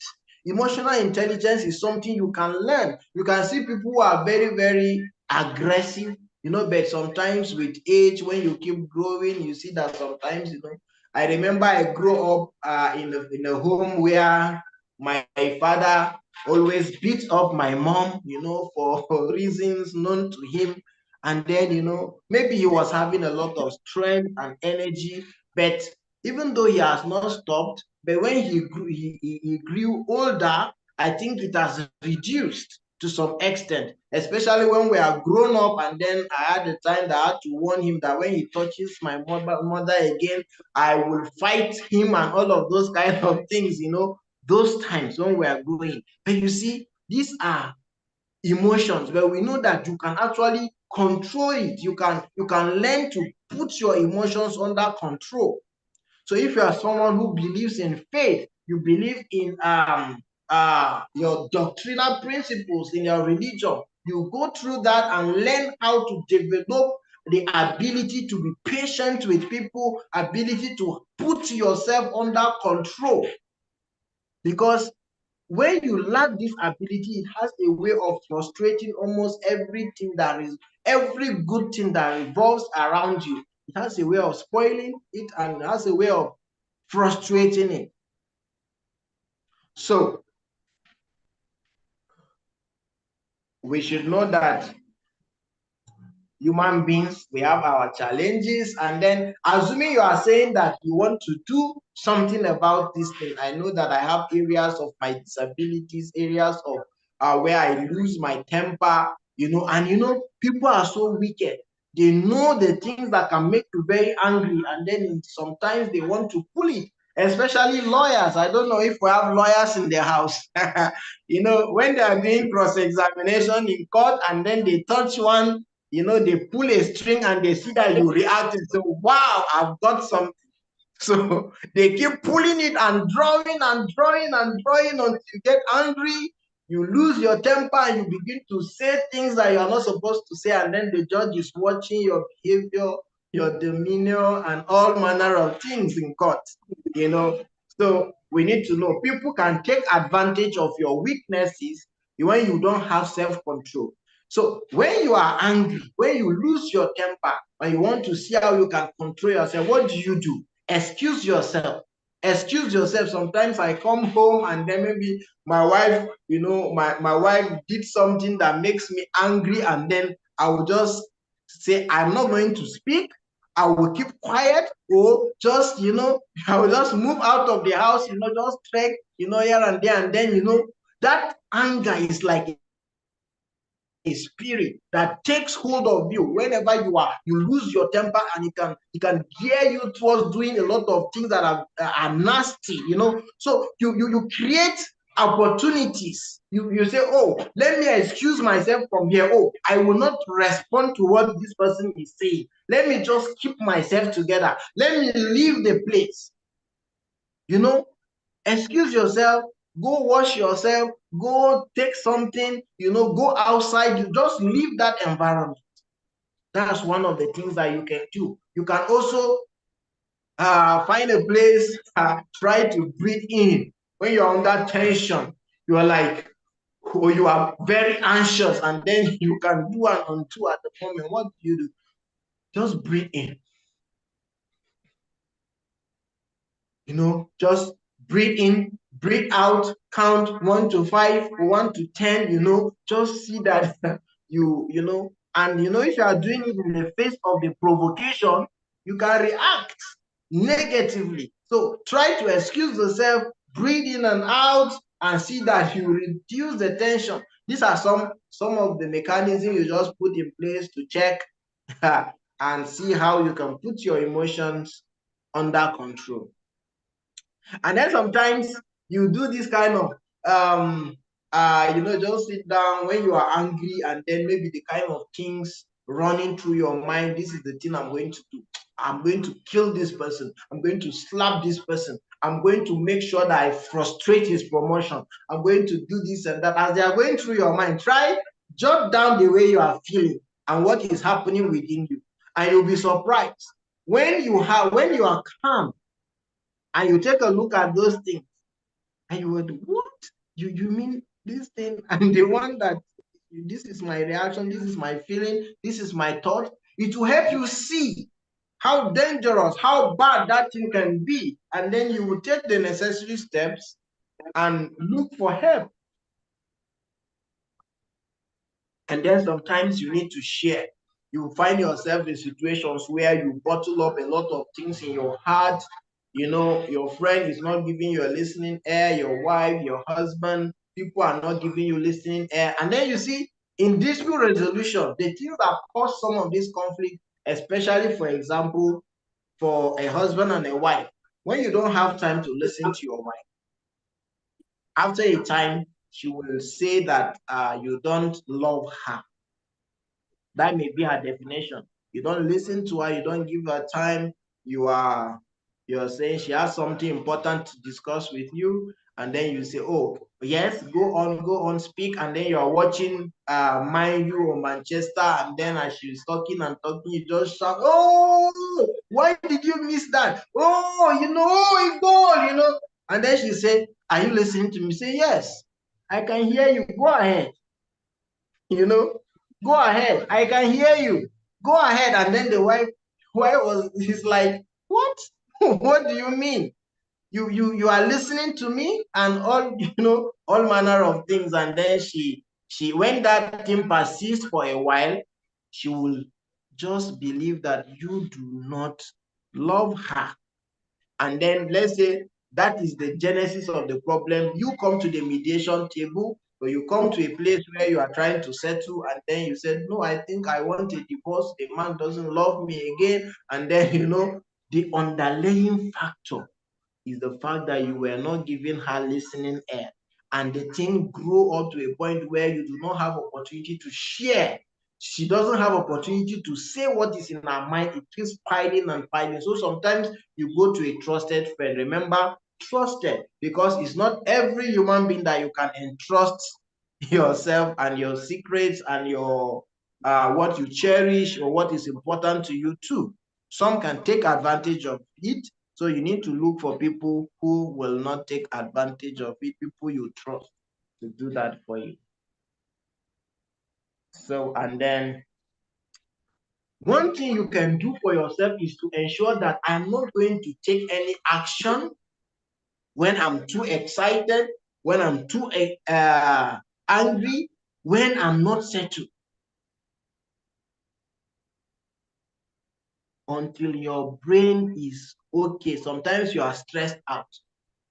Emotional intelligence is something you can learn. You can see people who are very, very aggressive, but sometimes with age, when you keep growing, you see that sometimes, I remember I grew up in a home where my father always beat up my mom, for reasons known to him. And then, maybe he was having a lot of strength and energy, but even though he has not stopped, but when he grew older, I think it has reduced to some extent, especially when we are grown up. And then I had the time that I had to warn him that when he touches my mother again, I will fight him and all of those kind of things, those times when we are growing. But you see, these are emotions, but we know that you can actually control it. You can learn to put your emotions under control. So if you are someone who believes in faith, you believe in your doctrinal principles in your religion. You go through that and learn how to develop the ability to be patient with people, ability to put yourself under control. Because when you lack this ability, it has a way of frustrating almost everything every good thing that revolves around you. It has a way of spoiling it, and it has a way of frustrating it. So we should know that human beings, we have our challenges, and then assuming you are saying that you want to do something about this thing, I know that I have areas of my disabilities, areas of where I lose my temper, and people are so wicked. They know the things that can make you very angry, and then sometimes they want to pull it, especially lawyers. I don't know if we have lawyers in the house. When they are doing cross-examination in court and then they touch one, they pull a string and they see that you react and say, wow, I've got something. So they keep pulling it and drawing and drawing and drawing until you get angry, you lose your temper, and you begin to say things that you are not supposed to say, and then the judge is watching your behavior, your demeanor, and all manner of things in court. So we need to know people can take advantage of your weaknesses when you don't have self-control. So when you are angry, when you lose your temper, and you want to see how you can control yourself, what do? Excuse yourself. Excuse yourself. Sometimes I come home and then maybe my wife, my wife did something that makes me angry, and then I will just say, I'm not going to speak. I will keep quiet, or just, I will just move out of the house, just trek, here and there, and then, that anger is like a spirit that takes hold of you whenever you lose your temper, and it can gear you towards doing a lot of things that are nasty. So you create opportunities. You say, oh, let me excuse myself from here. Oh, I will not respond to what this person is saying. Let me just keep myself together. Let me leave the place. Excuse yourself, go wash yourself, go take something, go outside, you just leave that environment. That's one of the things that you can do. You can also find a place, try to breathe in. When you're under tension, you are like, or you are very anxious, and then you can do an undo at the moment. What do? Just breathe in. Just breathe in, breathe out, count 1 to 5, 1 to 10, just see that and if you are doing it in the face of the provocation, you can react negatively. So try to excuse yourself, breathe in and out, and see that you reduce the tension. These are some of the mechanisms you just put in place to check and see how you can put your emotions under control. And then sometimes you do this kind of just sit down when you are angry, and then maybe the kind of things running through your mind, this is the thing I'm going to do. I'm going to kill this person. I'm going to slap this person. I'm going to make sure that I frustrate his promotion. I'm going to do this and that. As they are going through your mind, try jot down the way you are feeling and what is happening within you, and you'll be surprised when you are calm and you take a look at those things, and you would, what? You mean this thing? And the one that, this is my reaction, this is my feeling, this is my thought. It will help you see how dangerous, how bad that thing can be. And then you will take the necessary steps and look for help. And then sometimes you need to share. You find yourself in situations where you bottle up a lot of things in your heart. Your friend is not giving you a listening ear, your wife, your husband, people are not giving you listening ear. And then you see, in dispute resolution, the things that cause some of this conflict, especially, for example, for a husband and a wife, when you don't have time to listen to your wife, after a time, she will say that you don't love her. That may be her definition. You don't listen to her, you don't give her time, you're saying she has something important to discuss with you, and then you say, oh, yes, go on, speak, and then you are watching Man U or Manchester, and then as she's talking and talking, you just shout, oh, why did you miss that? Oh, it's goal, And then she said, are you listening to me? Say, yes, I can hear you. Go ahead. Go ahead. I can hear you. Go ahead. And then the wife she's like, what? What do you mean? You are listening to me and all manner of things. And then she when that thing persists for a while, she will just believe that you do not love her. And then let's say that is the genesis of the problem. You come to the mediation table, or you come to a place where you are trying to settle, and then you said, no, I think I want a divorce. The man doesn't love me again. And then, the underlying factor is the fact that you were not giving her listening ear. And the thing grew up to a point where you do not have opportunity to share. She doesn't have opportunity to say what is in her mind. It keeps piling and piling. So sometimes you go to a trusted friend. Remember, trusted, because it's not every human being that you can entrust yourself and your secrets and your what you cherish or what is important to you too. Some can take advantage of it. So you need to look for people who will not take advantage of it, people you trust to do that for you. So, and then one thing you can do for yourself is to ensure that I'm not going to take any action when I'm too excited, when I'm too angry, when I'm not settled, until your brain is okay. Sometimes you are stressed out.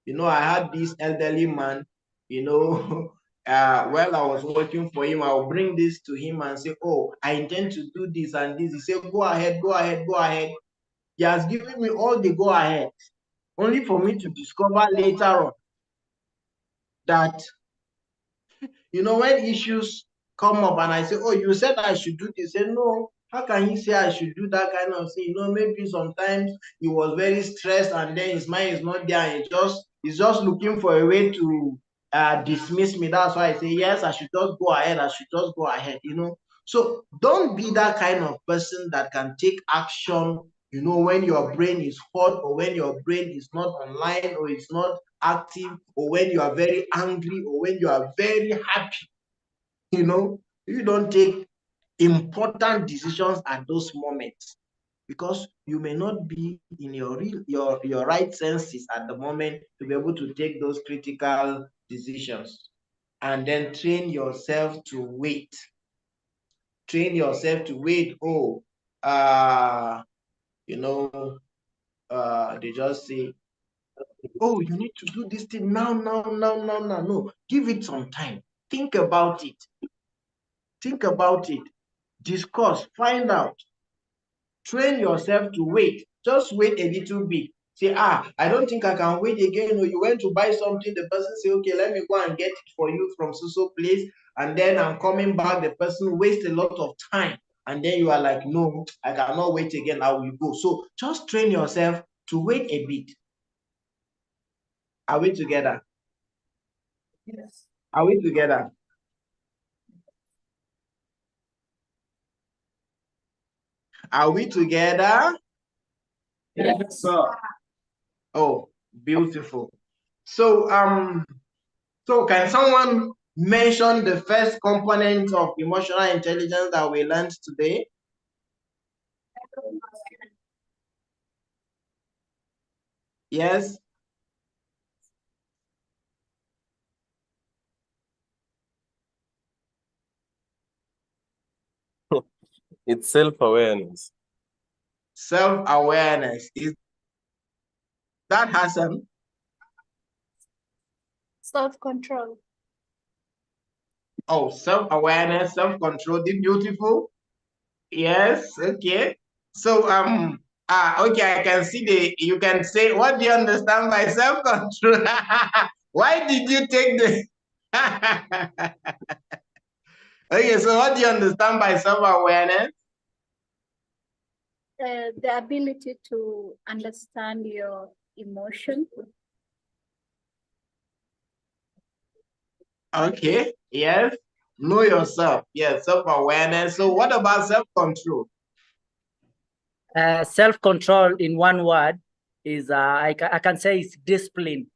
I had this elderly man, while I was working for him, I'll bring this to him and say, oh, I intend to do this and this. He said, go ahead, go ahead, go ahead. He has given me all the go ahead, only for me to discover later on that, when issues come up and I say, oh, you said I should do this. He said, no, how can you say I should do that kind of thing? Maybe sometimes he was very stressed and then his mind is not there and he's just looking for a way to dismiss me. That's why I say, yes, I should just go ahead. I should just go ahead, So don't be that kind of person that can take action, when your brain is hot or when your brain is not online or it's not active or when you are very angry or when you are very happy. You don't take important decisions at those moments because you may not be in your right senses at the moment to be able to take those critical decisions. And then train yourself to wait. Train yourself to wait. Oh, they just say, oh, you need to do this thing now. No, give it some time. Think about it. Think about it. Discuss. Find out. Train yourself to wait. Just wait a little bit. Say, I don't think I can wait again. Or you went to buy something, the person say, okay, let me go and get it for you from so place. And then I'm coming back, the person wastes a lot of time. And then you are like, no, I cannot wait again. I will go. So just train yourself to wait a bit. Are we together? Yes. Are we together? Are we together? Yes, sir. Oh, beautiful. So, so can someone mention the first component of emotional intelligence that we learned today? Yes. It's self-awareness. Self-awareness. Is that Hassan? Self-control. Oh, self-awareness, self-control. Beautiful. Yes. Okay. So okay, I can see you can say, what do you understand by self-control? Why did you take the okay, so what do you understand by self-awareness? The ability to understand your emotion. Okay, yes. Know yourself. Yes, self-awareness. So what about self-control? Self-control in one word is, I can say it's discipline,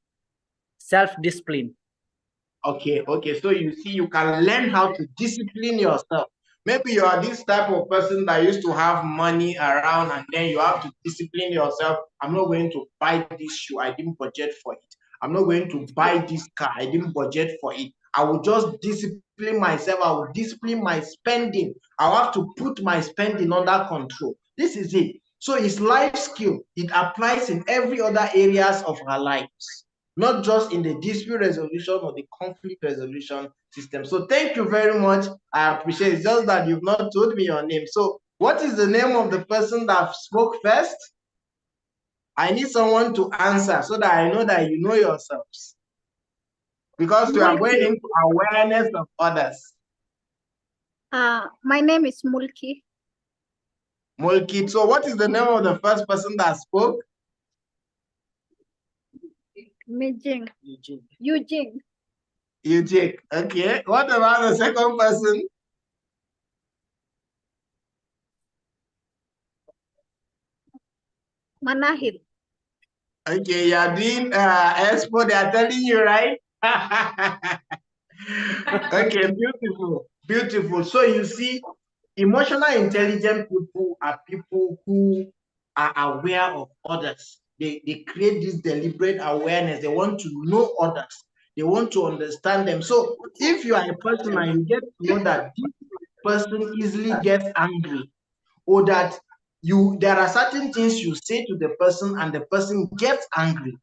self-discipline. Okay, okay. So you see, you can learn how to discipline yourself. Maybe you are this type of person that used to have money around, and then you have to discipline yourself. I'm not going to buy this shoe. I didn't budget for it. I'm not going to buy this car. I didn't budget for it. I will just discipline myself. I will discipline my spending. I have to put my spending under control. This is it. So it's life skill. It applies in every other areas of our lives, not just in the dispute resolution or the conflict resolution system. So thank you very much. I appreciate it. It's just that you've not told me your name. So what is the name of the person that spoke first? I need someone to answer so that I know that you know yourselves, because we are going into awareness of others. My name is Mulki. Mulki. So what is the name of the first person that spoke? Eugene. Eugene. Okay. What about the second person? Manahil. Okay, you are doing expo, they are telling you, right? Okay, beautiful, beautiful. So you see, emotional intelligent people are people who are aware of others. They create this deliberate awareness. They want to know others. They want to understand them. So if you are a person and you get to know that this person easily gets angry, or that there are certain things you say to the person and the person gets angry,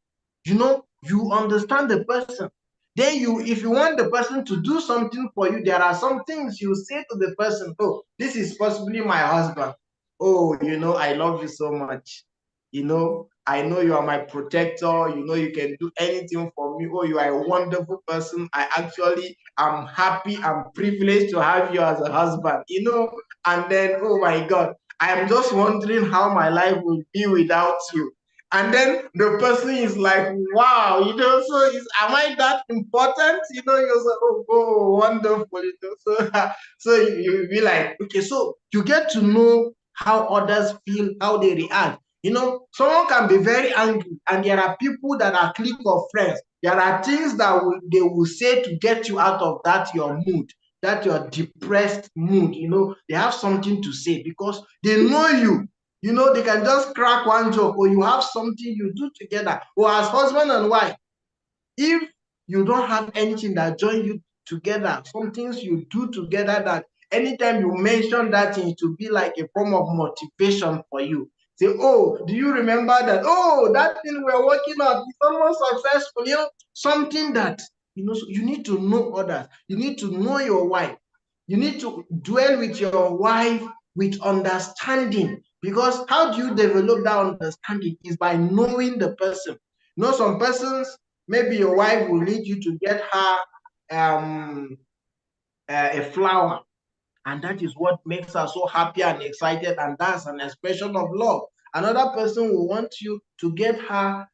you understand the person. Then if you want the person to do something for you, there are some things you say to the person. Oh, this is possibly my husband. Oh, I love you so much. I know you are my protector. You can do anything for me. Oh, you are a wonderful person. I actually am happy. I'm privileged to have you as a husband. And then, oh my God, I am just wondering how my life will be without you. And then the person is like, wow, so am I that important? You're so, oh, wonderful, So, so you be like, okay, so you get to know how others feel, how they react. Someone can be very angry, and there are people that are clique of friends. There are things that they will say to get you out of that your mood, that your depressed mood. They have something to say because they know you. They can just crack one joke, or you have something you do together, or as husband and wife. If you don't have anything that join you together, some things you do together that anytime you mention that thing, it will be like a form of motivation for you. Say, oh, do you remember that? Oh, that thing we're working on is almost successful. Something that, so you need to know others. You need to know your wife. You need to dwell with your wife with understanding, because how do you develop that understanding is by knowing the person. Some persons, maybe your wife will need you to get her a flower, and that is what makes her so happy and excited, and that's an expression of love. Another person will want you to get her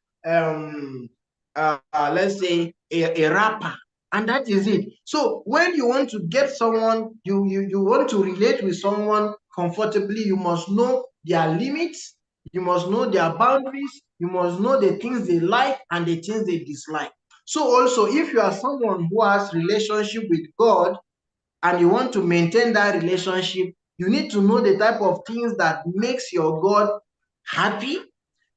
let's say a wrapper, and that is it. So when you want to get someone, you want to relate with someone comfortably, you must know their limits, you must know their boundaries, you must know the things they like and the things they dislike. So also, if you are someone who has relationship with God and you want to maintain that relationship, you need to know the type of things that makes your God happy.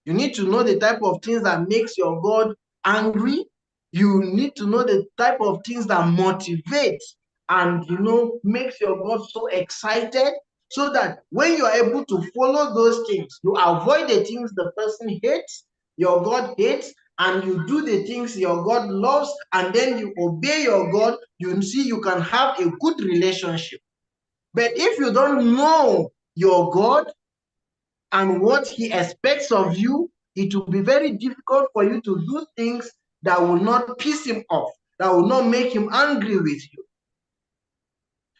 You need to know the type of things that makes your God angry. You need to know the type of things that motivate and makes your God so excited, so that when you are able to follow those things, you avoid the things the person hates, your God hates, and you do the things your God loves, and then you obey your God. You see, you can have a good relationship. But if you don't know your God and what he expects of you, it will be very difficult for you to do things that will not piss him off, that will not make him angry with you.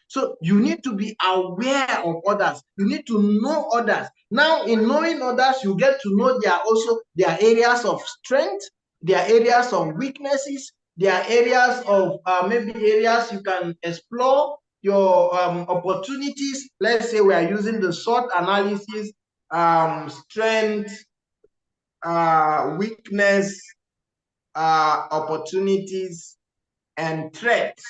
So you need to be aware of others. You need to know others. Now, in knowing others, you get to know their areas of strength, their areas of weaknesses. There are areas of maybe areas you can explore your opportunities. Let's say we are using the SWOT analysis, strength, weakness, opportunities, and threats.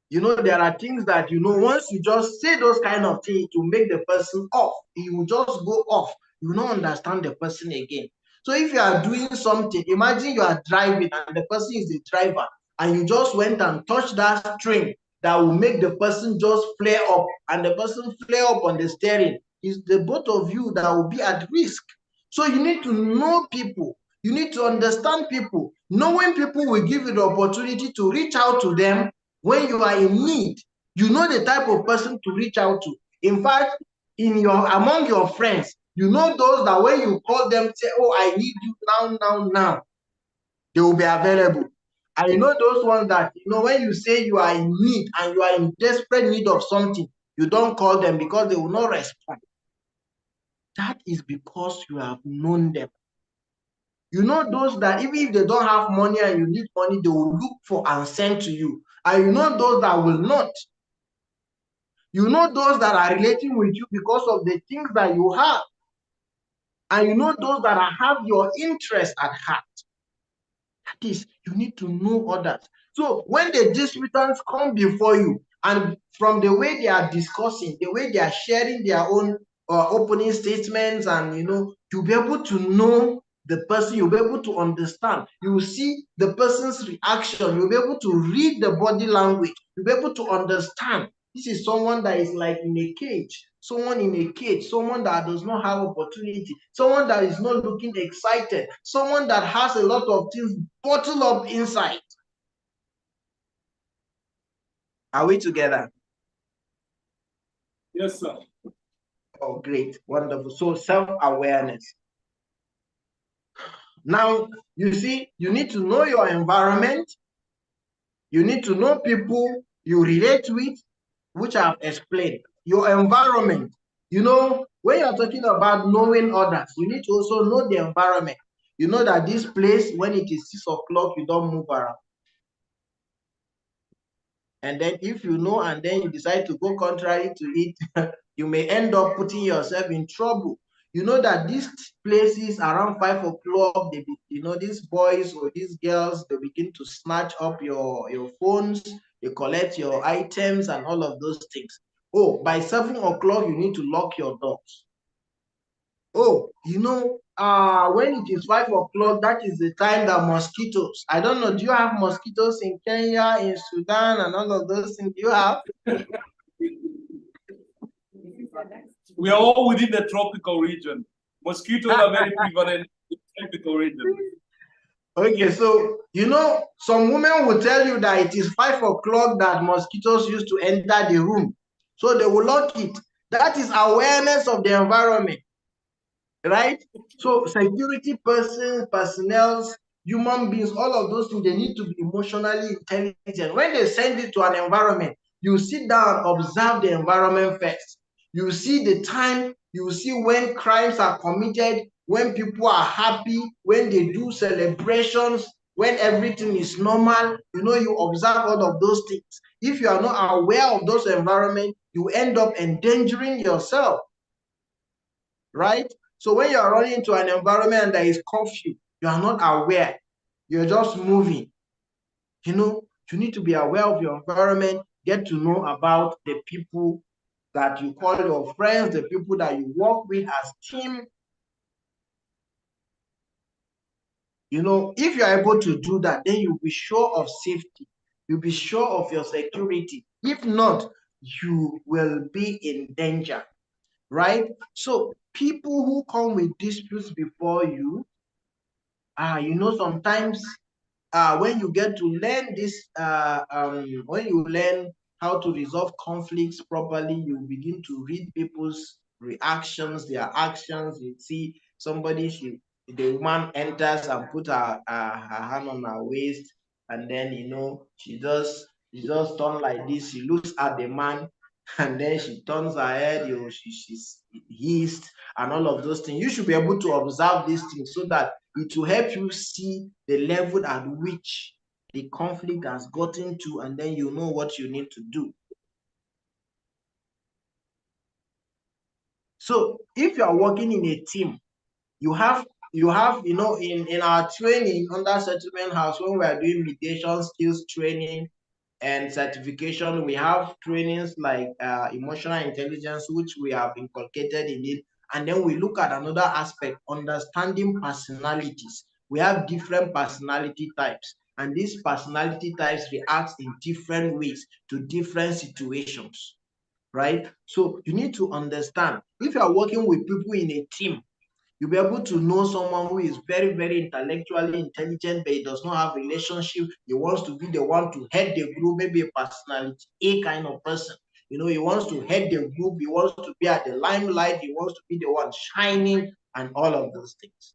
You know, there are things that, you know, once you just say those kind of things to make the person off, he will just go off. You will not understand the person again. So if you are doing something, imagine you are driving and the person is the driver, and you just went and touched that string that will make the person just flare up, and the person flare up on the steering. It's the both of you that will be at risk. So you need to know people. You need to understand people. Knowing people will give you the opportunity to reach out to them when you are in need. You know the type of person to reach out to. In fact, among your friends, you know those that when you call them, say, oh, I need you now, they will be available. And you know those ones that, you know, when you say you are in need and you are in desperate need of something, you don't call them because they will not respond. That is because you have known them. You know those that even if they don't have money and you need money, they will look for and send to you. And you know those that will not. You know those that are relating with you because of the things that you have. And you know those that have your interest at heart. That is, you need to know others. So when the disputants come before you, and from the way they are discussing, the way they are sharing their own opening statements, and you know, you'll be able to know the person, you'll be able to understand, you will see the person's reaction, you'll be able to read the body language, you'll be able to understand. This is someone that is like in a cage, someone in a cage, someone that does not have opportunity, someone that is not looking excited, someone that has a lot of things bottled up inside. Are we together? Yes, sir. Oh, great, wonderful. So self-awareness. Now, you see, you need to know your environment. You need to know people you relate with, which I've explained. Your environment. You know, when you're talking about knowing others, you need to also know the environment. You know that this place, when it is 6 o'clock, you don't move around. And then if you know and then you decide to go contrary to it, you may end up putting yourself in trouble. You know that these places around 5 o'clock, you know, these boys or these girls, they begin to snatch up your phones, they collect your items and all of those things. Oh, by 7 o'clock, you need to lock your doors. Oh, you know, when it is 5 o'clock, that is the time that mosquitoes. I don't know, do you have mosquitoes in Kenya, in Sudan, and all of those things? Do you have? We are all within the tropical region. Mosquitoes are very prevalent in the tropical region. Okay, so you know, some women will tell you that it is 5 o'clock that mosquitoes used to enter the room. So they will lock it. That is awareness of the environment, right? So security personnel, human beings, all of those things, they need to be emotionally intelligent. When they send it to an environment, you sit down, observe the environment first. You see the time, you see when crimes are committed, when people are happy, when they do celebrations, when everything is normal. You know, you observe all of those things. If you are not aware of those environments, you end up endangering yourself, right? So when you are running into an environment and there is curfew, you are not aware, you're just moving. You know, you need to be aware of your environment, get to know about the people that you call your friends, the people that you work with as team. You know, if you are able to do that, then you'll be sure of safety. You'll be sure of your security. If not, you will be in danger, right? So people who come with disputes before you, you know, sometimes when you get to learn this, when you learn how to resolve conflicts properly, you begin to read people's reactions, their actions. You see somebody, the woman enters and put her hand on her waist, and then, you know, she just turn like this. She looks at the man, and then she turns her head, she's hissed and all of those things. You should be able to observe these things so that it will help you see the level at which the conflict has gotten to, and then you know what you need to do. So if you are working in a team, you have, in our training under settlement house, when we are doing mediation skills training and certification, we have trainings like emotional intelligence, which we have inculcated in it. And then we look at another aspect, understanding personalities. We have different personality types, and these personality types react in different ways to different situations, right? So you need to understand, if you are working with people in a team, you'll be able to know someone who is very, very intellectually intelligent, but he does not have relationship. He wants to be the one to head the group, maybe a personality A kind of person. He wants to head the group. He wants to be at the limelight. He wants to be the one shining and all of those things.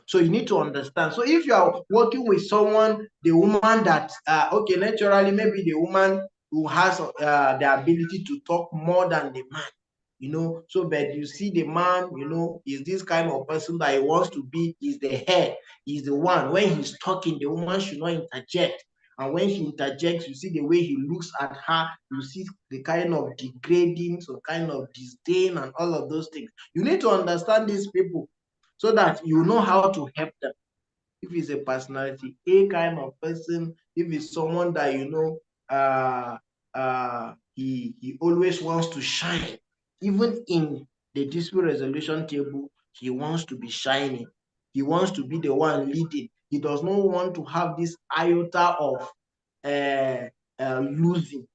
So you need to understand. So if you are working with someone, the woman that, okay, naturally, maybe the woman who has the ability to talk more than the man, so but you see the man, is this kind of person that he wants to be, is the head, is the one. When he's talking, the woman should not interject. And when she interjects, you see the way he looks at her, you see the kind of degrading, some kind of disdain and all of those things. You need to understand these people so that you know how to help them. If it's a personality A kind of person, if it's someone that he always wants to shine, even in the dispute resolution table, he wants to be shining. He wants to be the one leading. He does not want to have this iota of losing.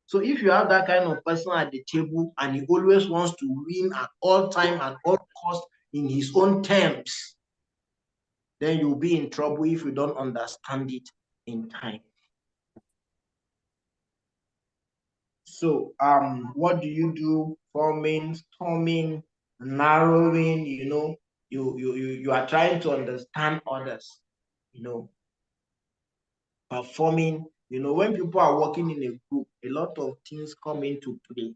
So if you have that kind of person at the table and he always wants to win at all time, at all cost, in his own terms, then you'll be in trouble if you don't understand it in time. So what do you do? Forming, storming, narrowing, you are trying to understand others, performing, when people are working in a group, a lot of things come into play.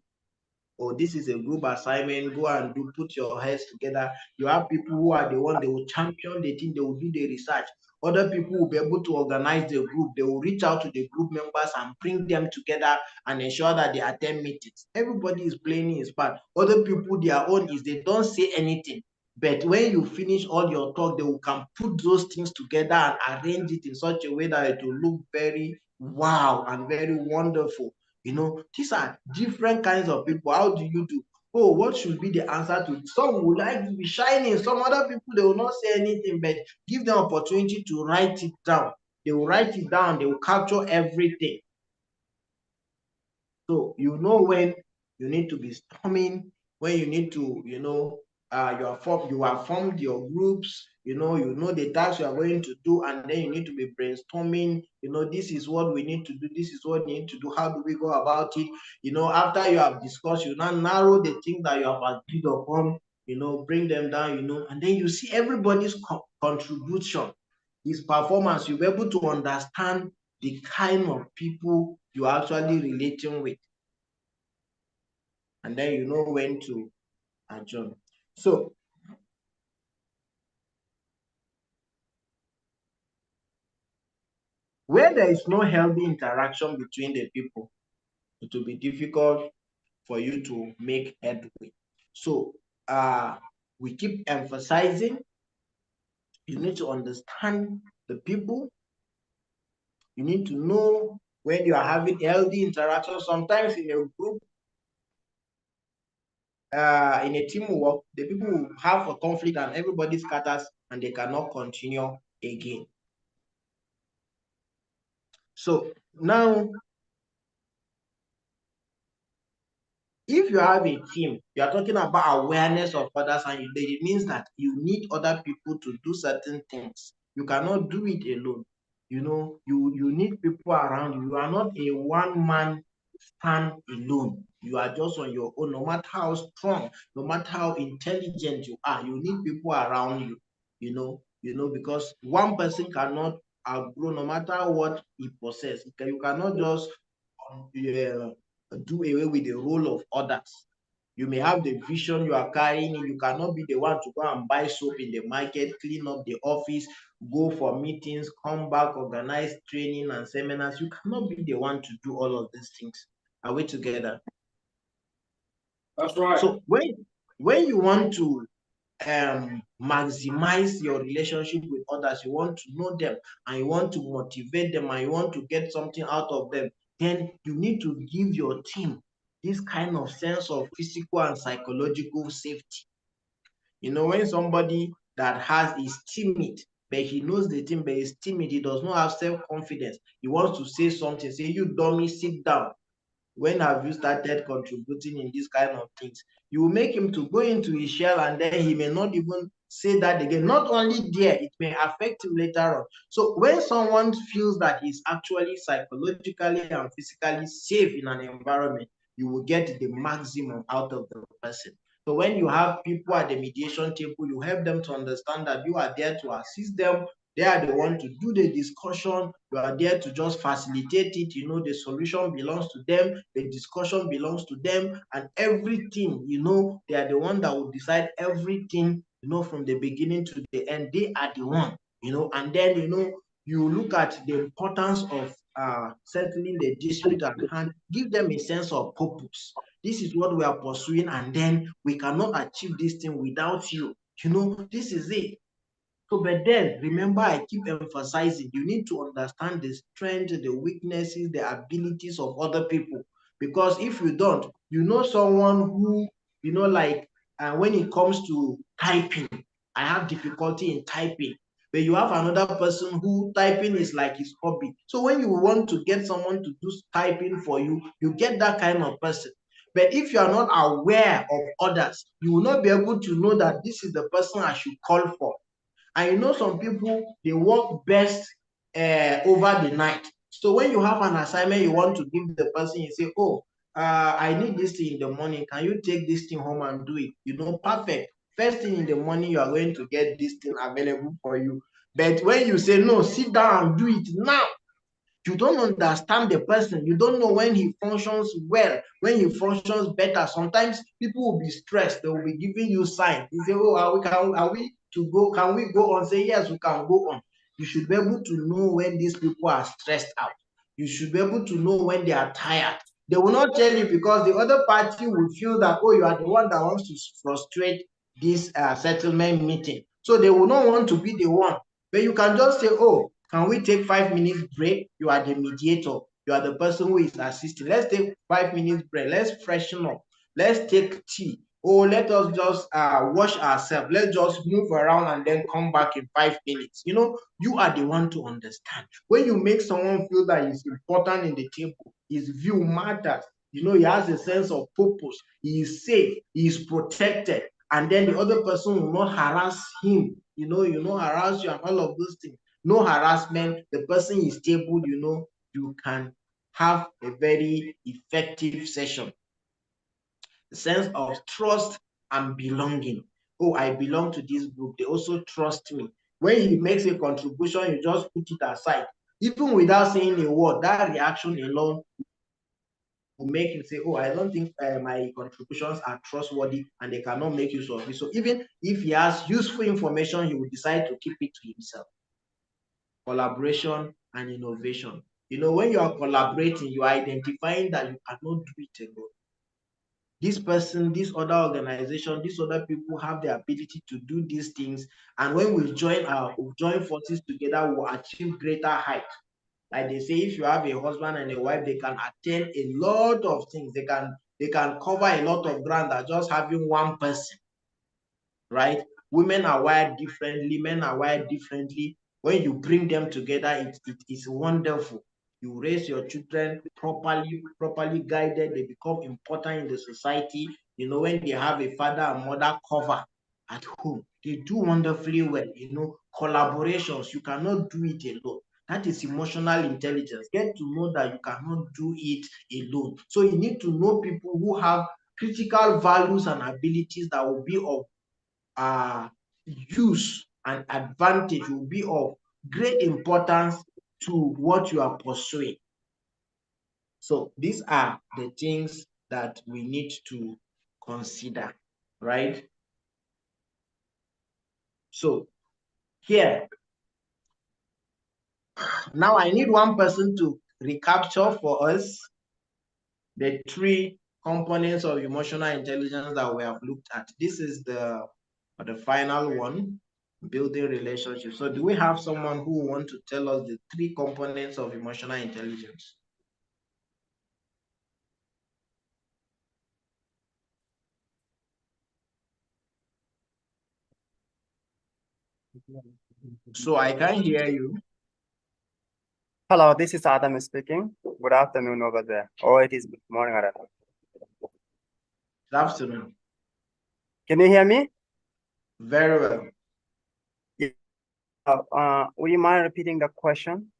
Or this is a group assignment, go and put your heads together. You have people who are the one, they will champion the team, they will do the research. Other people will be able to organize the group. They will reach out to the group members and bring them together and ensure that they attend meetings. Everybody is playing his part. Other people, their own is they don't say anything. But when you finish all your talk, they will can put those things together and arrange it in such a way that it will look very wow and very wonderful. These are different kinds of people. How do you do? Oh, what should be the answer to it? Some would like to be shining. Some other people, they will not say anything, but give them opportunity to write it down. They will write it down. They will capture everything. So when you need to be storming, when you need to, you have formed your groups, you know the tasks you are going to do, and then you need to be brainstorming, this is what we need to do, this is what we need to do, how do we go about it? After you have discussed, you now narrow the things that you have agreed upon, bring them down, and then you see everybody's contribution, his performance. You'll be able to understand the kind of people you're actually relating with. And then you know when to adjourn. So, where there is no healthy interaction between the people, it will be difficult for you to make headway. So, we keep emphasizing, you need to understand the people. You need to know when you are having healthy interaction. Sometimes in a group, in a teamwork, the people will have a conflict and everybody scatters and they cannot continue again. So now, if you have a team, you are talking about awareness of others, and it means that you need other people to do certain things. You cannot do it alone. You need people around you. You are not a one-man stand alone. You are just on your own. No matter how strong, no matter how intelligent you are, you need people around you. Because one person cannot outgrow, no matter what he possesses. You cannot just do away with the role of others. You may have the vision you are carrying. You cannot be the one to go and buy soap in the market, clean up the office, go for meetings, come back, organize training and seminars. You cannot be the one to do all of these things. Are we together? That's right. So when you want to maximize your relationship with others, you want to know them and you want to motivate them and you want to get something out of them, then you need to give your team this kind of sense of physical and psychological safety. You know, when somebody that is timid, but he knows the team, but is timid, he does not have self-confidence, he wants to say something, say, "You dummy, sit down. When have you started contributing in these kind of things?" You will make him to go into his shell and then he may not even say that again. Not only there, it may affect him later on. So when someone feels that he's actually psychologically and physically safe in an environment, you will get the maximum out of the person. So when you have people at the mediation table, you help them to understand that you are there to assist them. They are the one to do the discussion. You are there to just facilitate it. You know, the solution belongs to them. The discussion belongs to them. And everything, you know, they are the one that will decide everything, you know, from the beginning to the end. They are the one, you know. And then, you know, you look at the importance of settling the dispute at hand. Give them a sense of purpose. This is what we are pursuing, and then we cannot achieve this thing without you. You know, this is it. So, but then remember, I keep emphasizing, you need to understand the strength, the weaknesses, the abilities of other people. Because if you don't, you know, someone who, you know, like when it comes to typing, I have difficulty in typing. But you have another person who typing is like his hobby. So when you want to get someone to do typing for you, you get that kind of person. But if you are not aware of others, you will not be able to know that this is the person I should call for. And you know, some people, they work best over the night. So when you have an assignment you want to give the person, you say, "Oh, I need this thing in the morning. Can you take this thing home and do it?" You know, perfect. First thing in the morning, you are going to get this thing available for you. But when you say, "No, sit down and do it now," you don't understand the person. You don't know when he functions well, when he functions better. Sometimes people will be stressed. They will be giving you signs. You say, "Oh, are we to go? Can we go on?" Say, "Yes, we can go on." You should be able to know when these people are stressed out. You should be able to know when they are tired. They will not tell you because the other party will feel that, oh, you are the one that wants to frustrate this settlement meeting. So they will not want to be the one. But you can just say, "Oh, can we take 5 minutes break?" You are the mediator. You are the person who is assisting. Let's take 5 minutes break. Let's freshen up. Let's take tea. Or let us just wash ourselves. Let's just move around and then come back in 5 minutes. You know, you are the one to understand. When you make someone feel that he's important in the table, his view matters. You know, he has a sense of purpose. He is safe. He is protected. And then the other person will not harass him. You know, harass you and all of those things. No harassment. The person is stable. You know, you can have a very effective session. The sense of trust and belonging. Oh, I belong to this group. They also trust me. When he makes a contribution, you just put it aside. Even without saying a word, that reaction alone will make him say, "Oh, I don't think my contributions are trustworthy and they cannot make use of it." So even if he has useful information, he will decide to keep it to himself. Collaboration and innovation. You know, when you are collaborating, you are identifying that you cannot do it alone. This person, this other organization, these other people have the ability to do these things. And when we join forces together, we'll achieve greater height. Like they say, if you have a husband and a wife, they can attain a lot of things. They can cover a lot of ground than just having one person, right? Women are wired differently, men are wired differently. When you bring them together, it is wonderful. You raise your children properly guided, they become important in the society. You know, when they have a father and mother cover at home, they do wonderfully well. You know, collaborations, you cannot do it alone. That is emotional intelligence. Get to know that you cannot do it alone. So you need to know people who have critical values and abilities that will be of use and advantage, will be of great importance to what you are pursuing. So these are the things that we need to consider, right? So here, now I need one person to recapture for us the three components of emotional intelligence that we have looked at. This is the final one, building relationships. So do we have someone who want to tell us the three components of emotional intelligence? So I can't hear you. Hello, this is Adam speaking. Good afternoon over there. Or it is morning. Good afternoon. Can you hear me? Very well. Would you mind repeating the question?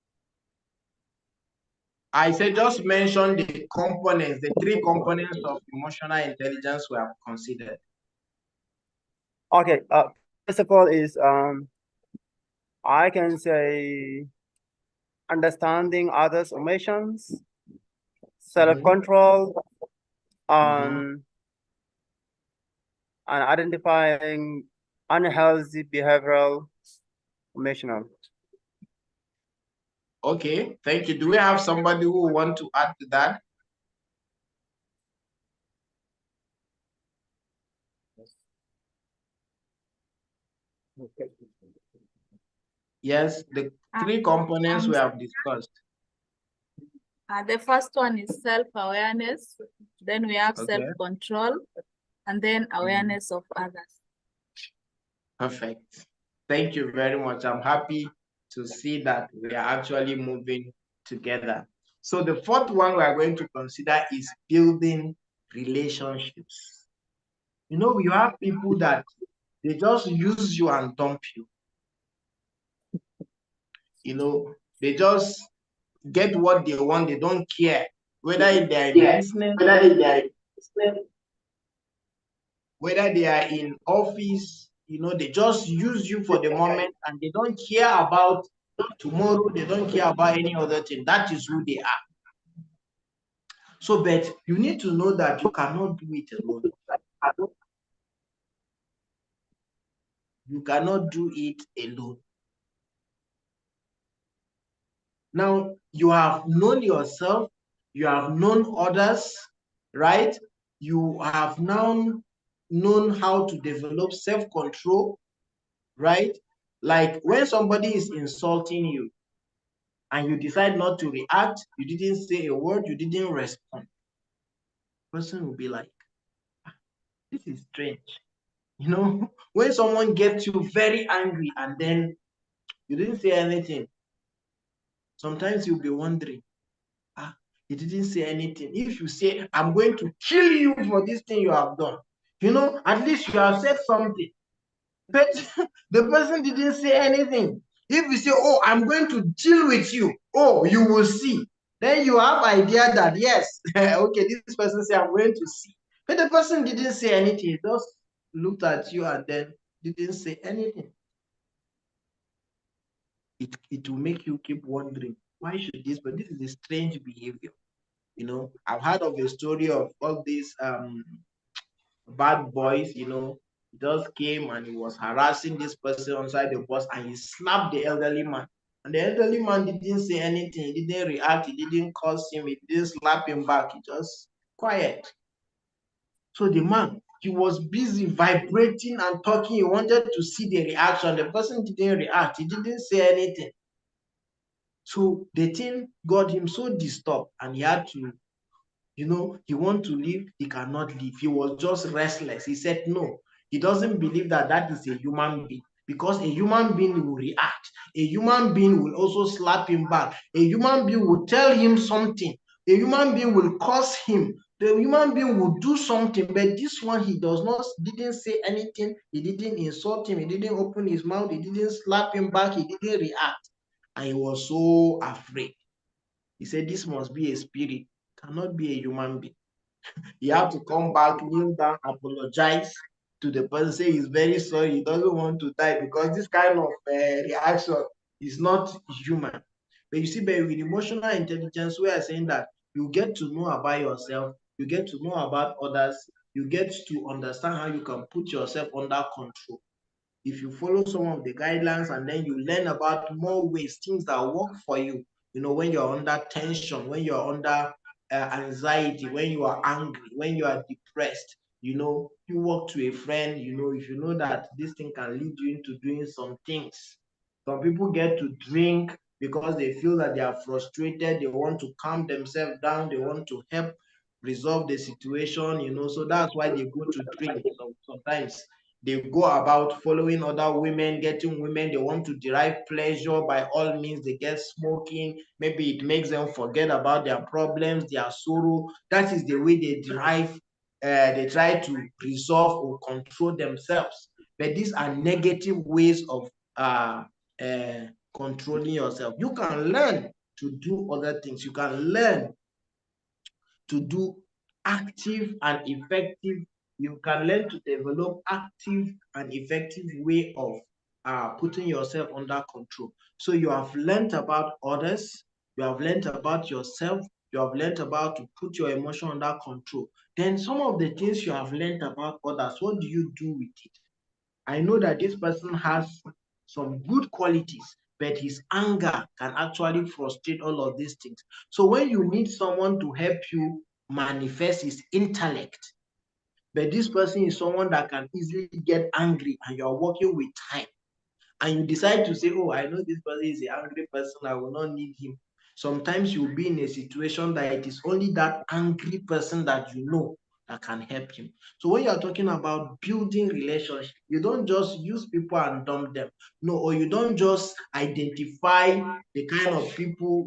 I said just mention the components, the three components of emotional intelligence we have considered. Okay. First of all is I can say understanding others' emotions, self-control, and identifying unhealthy behavioral emotional. Okay, thank you. Do we have somebody who want to add to that? Yes, the three components we have discussed. The first one is self-awareness, then we have self-control, and then awareness of others. Perfect. Thank you very much. I'm happy to see that we are actually moving together. So the fourth one we are going to consider is building relationships. You know, you have people that they just use you and dump you. You know, they just get what they want. They don't care whether they're in business, whether they are in office. You know, they just use you for the moment and they don't care about tomorrow. They don't care about any other thing. That is who they are. So, but you need to know that you cannot do it alone. You cannot do it alone. Now, you have known yourself, you have known others, right? You have now known how to develop self-control, right? Like when somebody is insulting you and you decide not to react, you didn't say a word, you didn't respond. The person will be like, this is strange. You know, when someone gets you very angry and then you didn't say anything, sometimes you'll be wondering, he didn't say anything. If you say, I'm going to kill you for this thing you have done, you know, at least you have said something. But the person didn't say anything. If you say, oh, I'm going to deal with you, oh, you will see. Then you have idea that, yes, okay, this person say, I'm going to see. But the person didn't say anything. He just looked at you and then didn't say anything. It will make you keep wondering, why should this? But this is a strange behavior. You know, I've heard of a story of all these bad boys, you know, he just came and he was harassing this person inside the bus and he slapped the elderly man. And the elderly man didn't say anything, he didn't react, he didn't curse him, he didn't slap him back, he just quiet. So the man, he was busy vibrating and talking, he wanted to see the reaction. The person didn't react, he didn't say anything. So the thing got him so disturbed and he had to, you know, he want to leave, he cannot leave. He was just restless. He said no. He doesn't believe that that is a human being because a human being will react. A human being will also slap him back. A human being will tell him something. A human being will curse him. The human being will do something, but this one he didn't say anything. He didn't insult him. He didn't open his mouth. He didn't slap him back. He didn't react, and he was so afraid. He said, "This must be a spirit. Cannot be a human being." He had to come back, kneel down, apologize to the person, say he's very sorry, he doesn't want to die because this kind of reaction is not human. But you see, but with emotional intelligence, we are saying that you get to know about yourself, you get to know about others, you get to understand how you can put yourself under control. If you follow some of the guidelines and then you learn about more ways, things that work for you, when you're under tension, when you're under anxiety, when you are angry, when you are depressed, you walk to a friend, if you know that this thing can lead you into doing some things. Some people get to drink because they feel that they are frustrated, they want to calm themselves down, they want to help resolve the situation, so that's why they go to drink. Sometimes they go about following other women, getting women, they want to derive pleasure by all means, they get smoking, maybe it makes them forget about their problems, their sorrow. That is the way they derive, they try to resolve or control themselves. But these are negative ways of controlling yourself. You can learn to do other things. You can learn to do active and effective. You can learn to develop active and effective way of putting yourself under control. So you have learned about others, you have learned about yourself, you have learned about to put your emotion under control. Then some of the things you have learned about others, what do you do with it? I know that this person has some good qualities, but his anger can actually frustrate all of these things. So when you need someone to help you manifest his intellect, but this person is someone that can easily get angry and you're working with time, and you decide to say, oh, I know this person is an angry person, I will not need him. Sometimes you'll be in a situation that it is only that angry person that you know that can help him. So when you're talking about building relationships, you don't just use people and dump them. No, or you don't just identify the kind of people,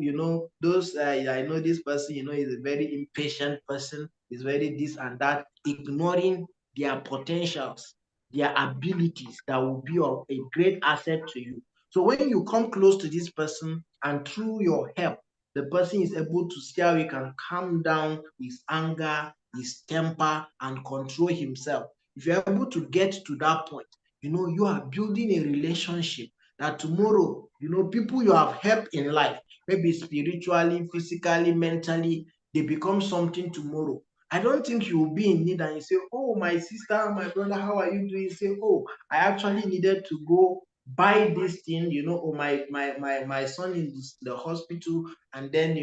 those, I know this person, is a very impatient person, is very this and that, ignoring their potentials, their abilities that will be of a great asset to you. So when you come close to this person and through your help, the person is able to see how he can calm down his anger, his temper, and control himself. If you're able to get to that point, you are building a relationship that tomorrow, people you have helped in life, maybe spiritually, physically, mentally, they become something tomorrow. I don't think you will be in need and you say, oh, my sister, my brother, how are you doing? You say, oh, I actually needed to go buy this thing, or my son in the hospital, and then,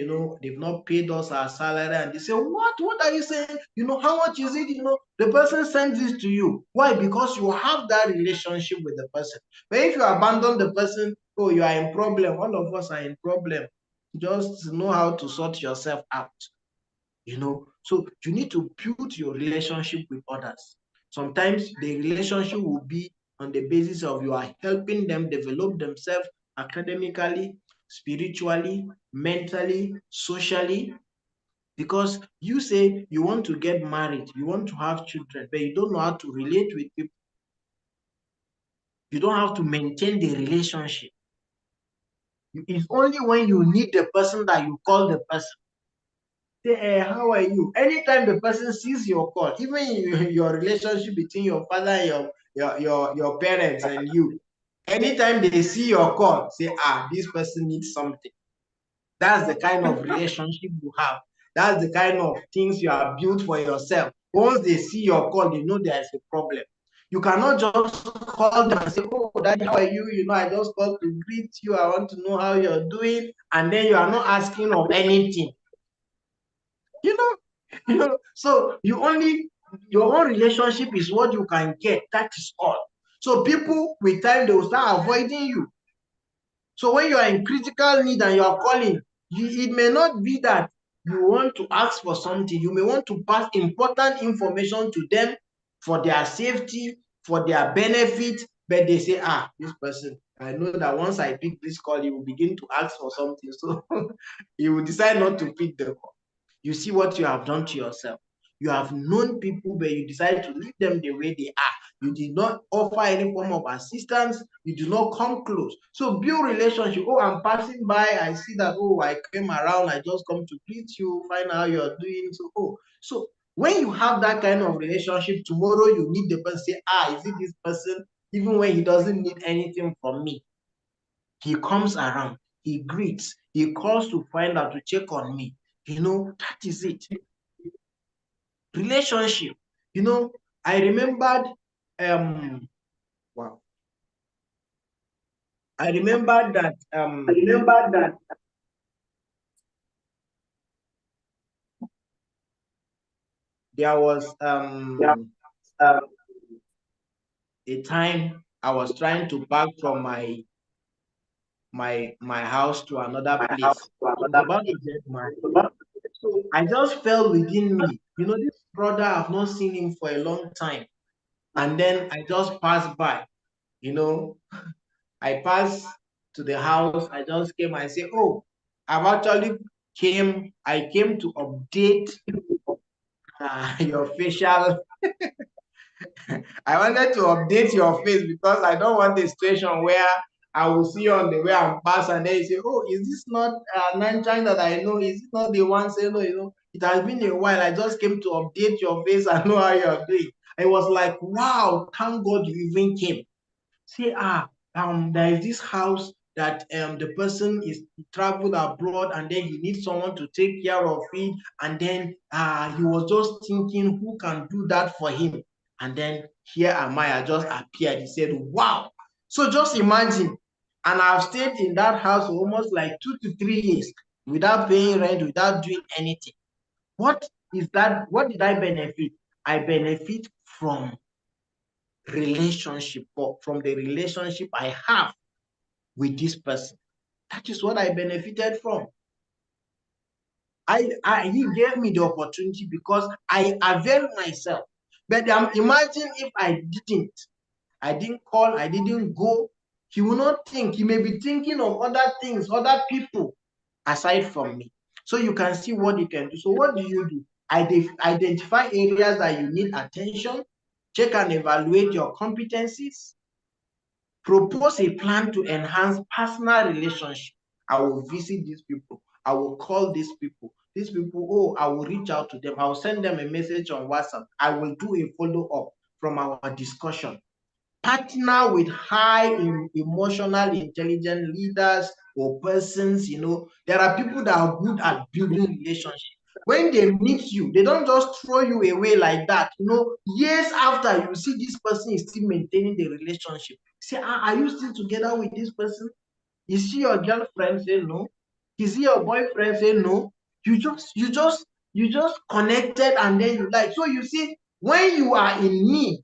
they've not paid us our salary, and they say, what are you saying? How much is it? The person sends this to you. Why? Because you have that relationship with the person. But if you abandon the person, oh, you are in problem. All of us are in problem. Just know how to sort yourself out. So you need to build your relationship with others. Sometimes the relationship will be on the basis of you are helping them develop themselves academically, spiritually, mentally, socially. Because you say you want to get married, you want to have children, but you don't know how to relate with people. You don't have to maintain the relationship. It's only when you need the person that you call the person. Say, hey, how are you? Anytime the person sees your call, even your relationship between your father and your parents and you, anytime they see your call, say, this person needs something. That's the kind of relationship you have. That's the kind of things you have built for yourself. Once they see your call, they know there's a problem. You cannot just call them and say, oh, Daddy, how are you? I just called to greet you. I want to know how you're doing. And then you are not asking of anything. So your own relationship is what you can get. That is all. So people with time, they will start avoiding you. So when you are in critical need and you are calling, it may not be that you want to ask for something. You may want to pass important information to them for their safety, for their benefit, but they say, this person, I know that once I pick this call, he will begin to ask for something. So he will decide not to pick the call. You see what you have done to yourself. You have known people, but you decide to leave them the way they are. You did not offer any form of assistance. You do not come close. So build relationship. Oh, I'm passing by. I see that, oh, I came around. I just come to greet you, find out how you're doing. So when you have that kind of relationship, tomorrow you need the person, say, is it this person? Even when he doesn't need anything from me, he comes around, he greets, he calls to find out, to check on me. You know, that is it. Relationship. You know, I remembered, wow. I remembered that, there was a time I was trying to pack from my house to another place. I was about to get married. So I just felt within me, you know, this brother, I've not seen him for a long time. And then I just passed by, you know, I passed to the house. I just came and said, oh, I came to update your facial. I wanted to update your face because I don't want a situation where I will see you on the way and pass and then you say, oh, is this not Nanchang that I know? Is it not the one saying, no, you know, it has been a while. I just came to update your face and know how you're doing. I was like, wow, thank God you even came. Say, there is this house that the person is traveled abroad and then he needs someone to take care of it. And then he was just thinking who can do that for him. And then here am I just appeared. He said, wow. So just imagine. And I've stayed in that house for almost like 2 to 3 years without paying rent, without doing anything. What is that? What did I benefit? I benefit from relationship, or from the relationship I have with this person. That is what I benefited from. He gave me the opportunity because I availed myself. But imagine if I didn't call, I didn't go, he will not think, he may be thinking of other things, other people aside from me. So you can see what you can do. So what do? Identify areas that you need attention, check and evaluate your competencies, propose a plan to enhance personal relationship. I will visit these people. I will call these people. These people, oh, I will reach out to them. I will send them a message on WhatsApp. I will do a follow-up from our discussion. Partner with high emotional intelligent leaders or persons. You know, there are people that are good at building relationships. When they meet you, they don't just throw you away like that. You know, years after, you see this person is still maintaining the relationship. Say, are you still together with this person? Is she your girlfriend? Say no. Is he your boyfriend? Say no. You just connected and then you like. So you see, when you are in need,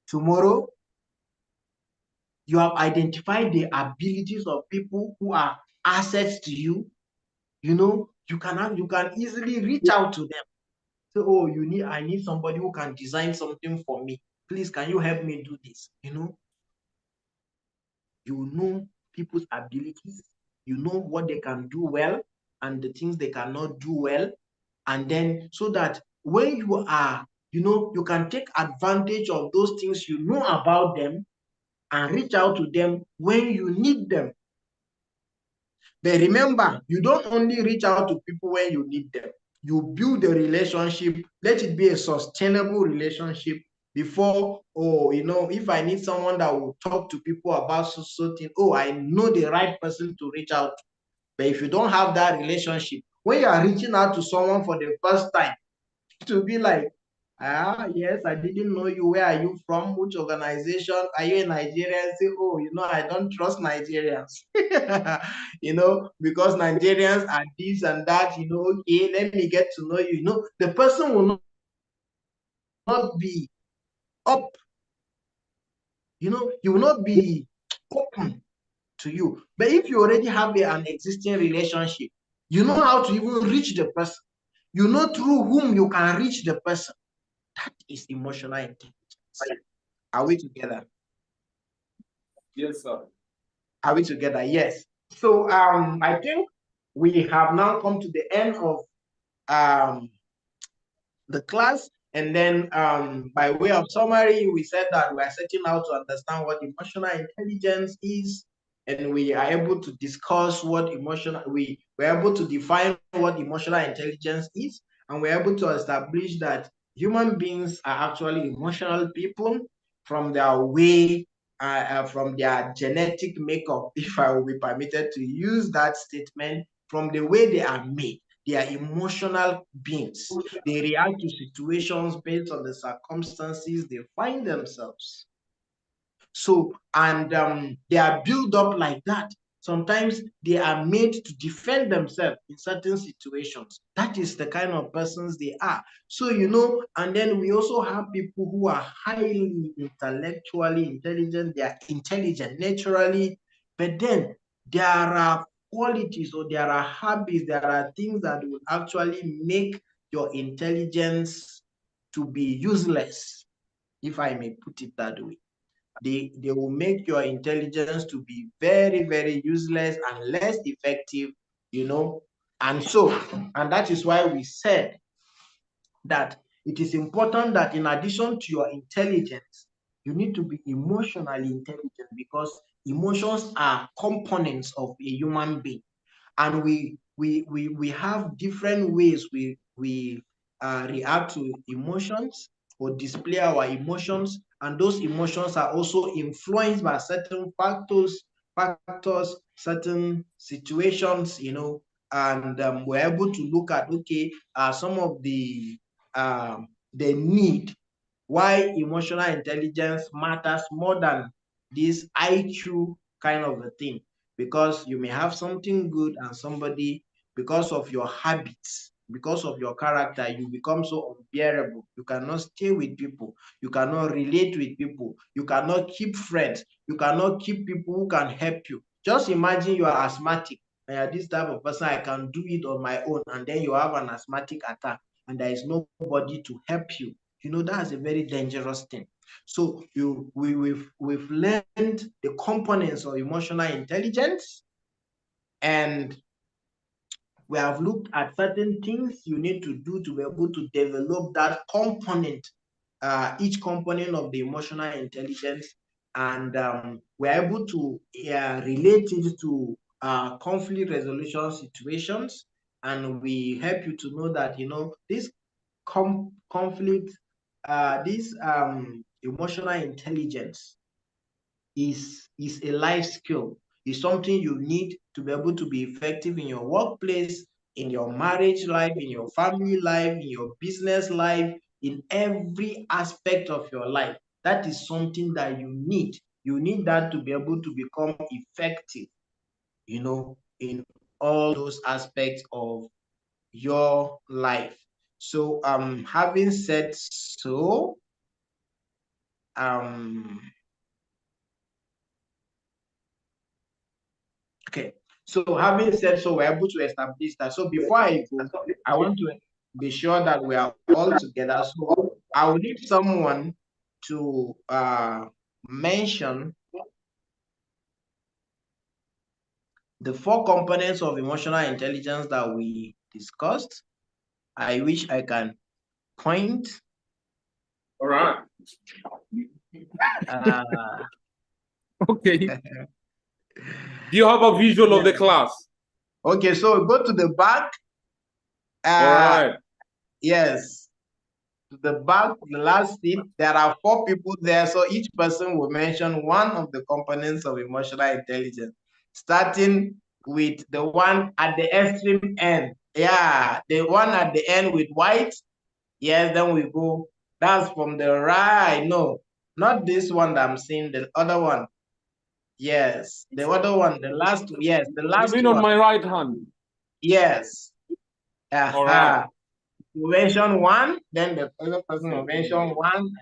tomorrow, you have identified the abilities of people who are assets to you. You know, you can easily reach out to them. Say, oh, I need somebody who can design something for me. Please, can you help me do this? You know people's abilities, you know what they can do well and the things they cannot do well. And then so that when you are, you can take advantage of those things you know about them and reach out to them when you need them. But remember, you don't only reach out to people when you need them. You build a relationship, let it be a sustainable relationship before, oh, if I need someone that will talk to people about something, oh, I know the right person to reach out to. But if you don't have that relationship, when you are reaching out to someone for the first time, to be like, yes, I didn't know you. Where are you from? Which organization? Are you a Nigerian? Say, oh, I don't trust Nigerians. Because Nigerians are this and that, okay, let me get to know you. The person will not be up, he will not be open to you. But if you already have an existing relationship, you know how to even reach the person. You know through whom you can reach the person. That is emotional intelligence. Are we together? Yes, sir. Are we together? Yes. So I think we have now come to the end of the class. And then by way of summary, we said that we are setting out to understand what emotional intelligence is, and we are able to discuss we were able to define what emotional intelligence is, and we're able to establish that human beings are actually emotional people from their way from their genetic makeup, if I will be permitted to use that statement, from the way they are made. They are emotional beings. They react to situations based on the circumstances they find themselves. So, and they are built up like that. Sometimes they are made to defend themselves in certain situations. That is the kind of persons they are. So, and then we also have people who are highly intellectually intelligent. They are intelligent naturally, but then there are qualities or there are habits, there are things that will actually make your intelligence to be useless, if I may put it that way. They will make your intelligence to be very, very useless and less effective, and that is why we said that it is important that in addition to your intelligence, you need to be emotionally intelligent, because emotions are components of a human being, and we have different ways we react to emotions or display our emotions, and those emotions are also influenced by certain factors, certain situations, and we're able to look at, okay, some of the need why emotional intelligence matters more than this IQ kind of a thing, because you may have something good and somebody, because of your habits, because of your character, you become so unbearable. You cannot stay with people. You cannot relate with people. You cannot keep friends. You cannot keep people who can help you. Just imagine you are asthmatic and you're this type of person, I can do it on my own, and then you have an asthmatic attack and there is nobody to help you. That's a very dangerous thing. So we've learned the components of emotional intelligence, and we have looked at certain things you need to do to be able to develop that component, each component of the emotional intelligence, and we're able to relate it to conflict resolution situations, and we help you to know that this conflict, this emotional intelligence is a life skill. It's something you need to be able to be effective in your workplace, in your marriage life, in your family life, in your business life, in every aspect of your life. That is something that you need. You need that to be able to become effective, in all those aspects of your life. So, having said so, okay. So having said so, we're able to establish that. So before I go, I want to be sure that we are all together. So I will need someone to mention the 4 components of emotional intelligence that we discussed. I wish I can point. All right. Okay. Do you have a visual of the class? Okay, so go to the back. All right. Yes. To the back, the last seat, there are 4 people there. So each person will mention one of the components of emotional intelligence, starting with the one at the extreme end. Yeah, the one at the end with white. Yes, then we go. That's from the right. No, not this one that I'm seeing, the other one. Yes, the other one, the last. Yes, the last You mean one. on my right hand? Yes. All right. You mention one, then the other person will mention one.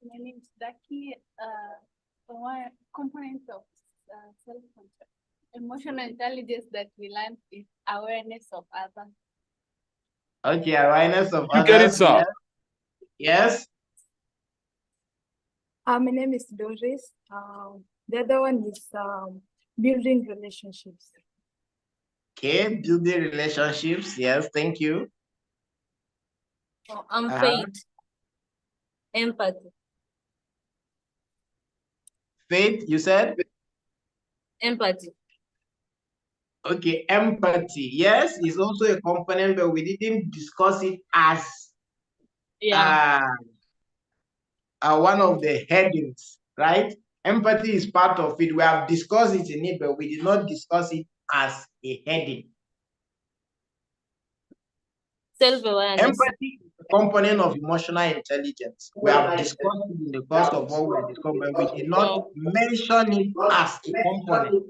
My name is Daki. One component of self-control, emotional intelligence that we learn is awareness of others. Okay, awareness of You get it, others. sir? Yes. My name is Doris. The other one is building relationships. Okay, building relationships. Yes, thank you. I'm Faith. Empathy. Faith, you said? Empathy. Okay, empathy. Yes, it's also a component, but we didn't discuss it as one of the headings. right? Empathy is part of it. We have discussed it in it, but we did not discuss it as a heading. Self-awareness. Empathy is a component of emotional intelligence. We have discussed it in the course of what we discussed, but we did not mention it as a component.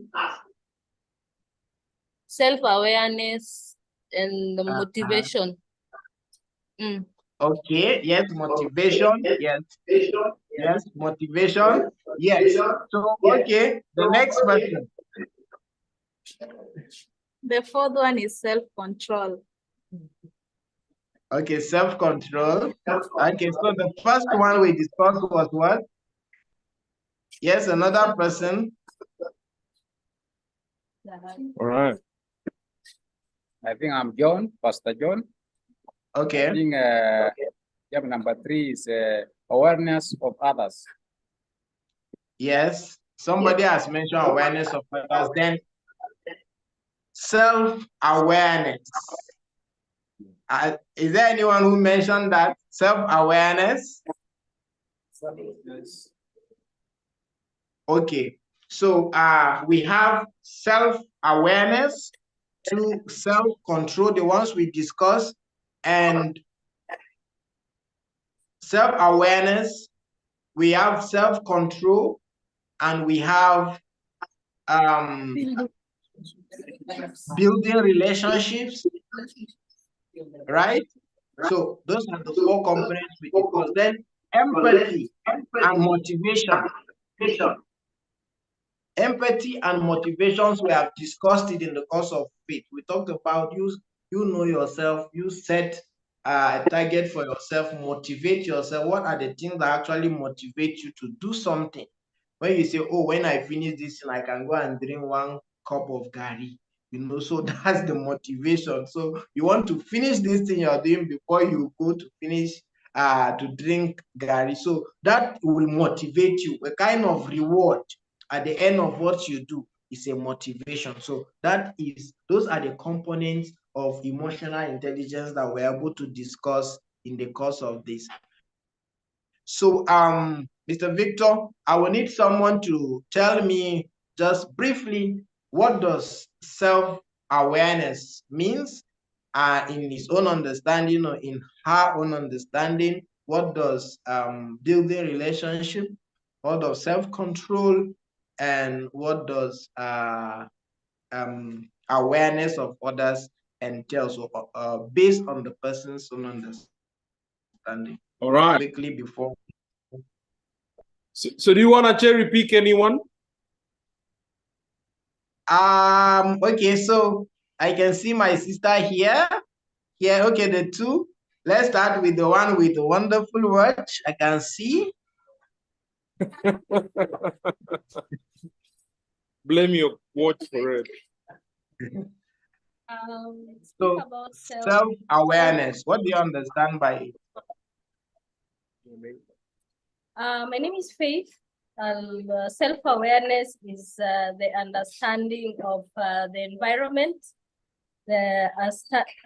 Self-awareness and the motivation. Okay, yes, motivation, yes. Yes, motivation, yes. So, okay, the next person. The fourth one is self-control. Okay, self-control. Okay, so the first one we discussed was what? Yes, another person. All right. I think I'm John, Pastor John. Okay. I think number 3 is awareness of others. Yes, somebody has mentioned awareness of others. Then self-awareness. Is there anyone who mentioned that? Self-awareness? Okay, so we have self-awareness to self-control, the ones we discussed, and self-awareness, we have self-control, and we have building relationships, right? So those are the 4 components we discussed. Then empathy and motivation. Empathy and motivations, we have discussed it in the course of faith. We talked about you know yourself, you set a target for yourself, motivate yourself. What are the things that actually motivate you to do something? When you say, oh, when I finish this, I can go and drink 1 cup of garri, you know, so that's the motivation. So you want to finish this thing you're doing before you go to finish to drink garri. So that will motivate you. A kind of reward at the end of what you do is a motivation. So those are the components of emotional intelligence that we're able to discuss in the course of this. So Mr. Victor, I will need someone to tell me just briefly, what does self-awareness means in his own understanding or in her own understanding? What does building relationship, what does self-control, and what does awareness of others entail? So based on the person's own understanding. All right. Quickly before. So do you want to cherry pick anyone? Okay, so I can see my sister here. Here, okay, the 2. Let's start with the one with the wonderful watch. I can see. Blame your watch for it. So self-awareness. What do you understand by it? My name is Faith, and self-awareness is the understanding of the environment, the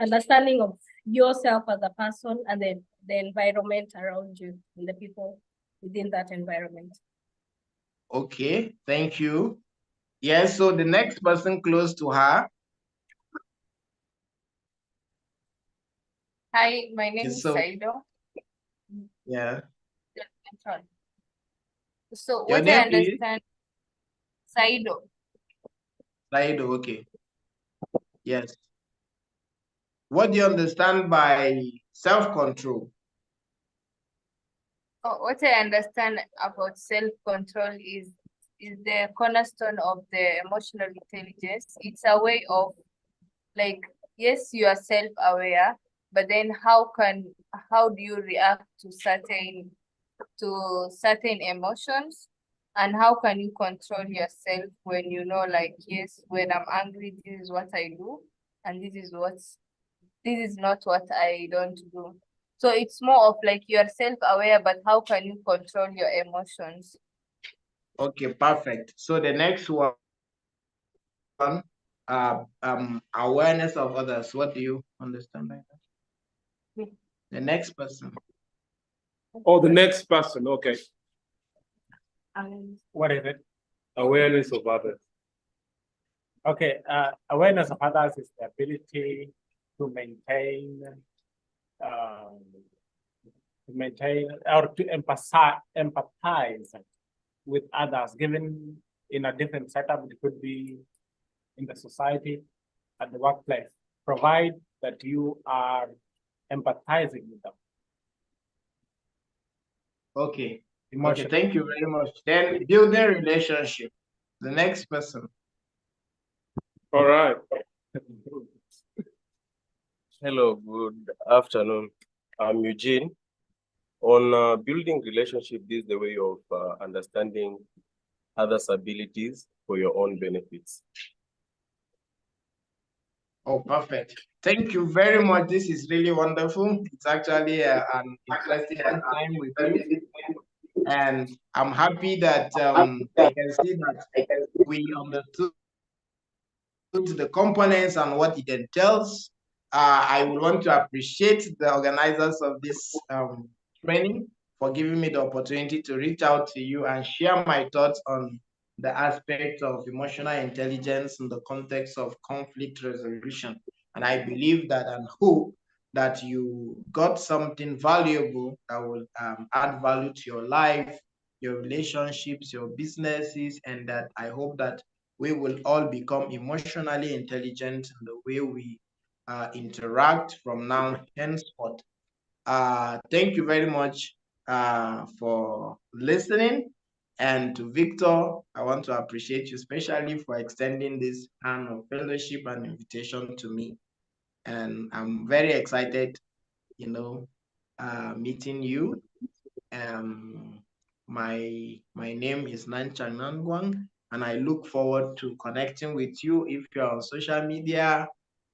understanding of yourself as a person, and the environment around you and the people within that environment. Okay, thank you. Yes, so the next person close to her. Hi, my name is Saido. Yeah. So Your what I name is? understand, Saido. Saido, okay. Yes. What do you understand by self-control? What I understand about self-control is the cornerstone of the emotional intelligence. It's a way of, like, yes, you are self-aware, but then how do you react to certain emotions, and how can you control yourself when you know, like, yes, when I'm angry, this is what I do, and this is not what I don't do. So it's more of like you're self-aware, but how can you control your emotions? Okay, perfect. So the next one, awareness of others. What do you understand by that? The next person. Oh, the next person. Okay. What is it? Awareness of others. Okay, awareness of others is the ability to maintain or to empathize with others, given in a different setup. It could be in the society, at the workplace, provide that you are empathizing with them. Okay. Okay, thank you very much. Then build a relationship. The next person. All right. Hello, good afternoon. I'm Eugene. On building relationship, this is the way of understanding others' abilities for your own benefits. Oh, perfect. Thank you very much. This is really wonderful. It's actually an interesting time with you. And I'm happy that I can see that we understood the components and what it entails. I would want to appreciate the organizers of this training for giving me the opportunity to reach out to you and share my thoughts on the aspect of emotional intelligence in the context of conflict resolution. And I believe that and hope that you got something valuable that will add value to your life, your relationships, your businesses, and that I hope that we will all become emotionally intelligent in the way we interact from now henceforth. Thank you very much for listening. And to Victor, I want to appreciate you especially for extending this hand of fellowship and invitation to me. And I'm very excited, meeting you. My name is Nanchang Nangwang, and I look forward to connecting with you if you're on social media,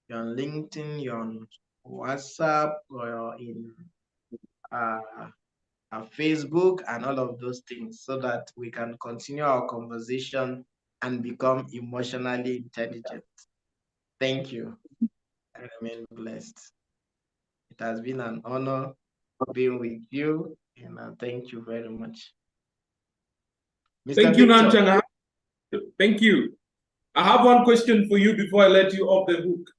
you're on LinkedIn, you're on WhatsApp, or you're in Facebook and all of those things, so that we can continue our conversation and become emotionally intelligent. Thank you. I remain blessed. It has been an honor being with you, and thank you very much. Mr. Thank you, Victor. Nanchang. Thank you. I have one question for you before I let you off the hook.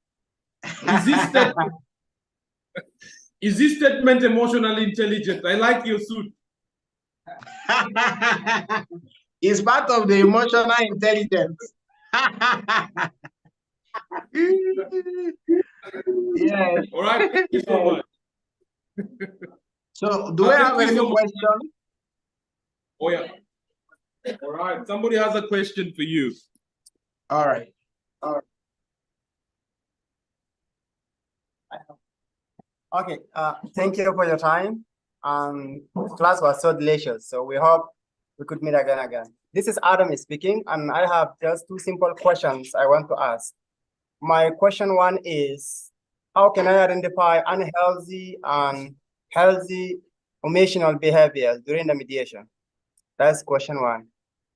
Is this statement emotionally intelligent? I like your suit. It's part of the emotional intelligence. Yes. All right. Thank you so much. So, do we have any question? Oh, yeah. All right. Somebody has a question for you. All right. Okay, thank you for your time. Class was so delicious, so we hope we could meet again. This is Adam speaking, and I have just two simple questions I want to ask. My question one is, how can I identify unhealthy and healthy emotional behaviors during the mediation? That's question one.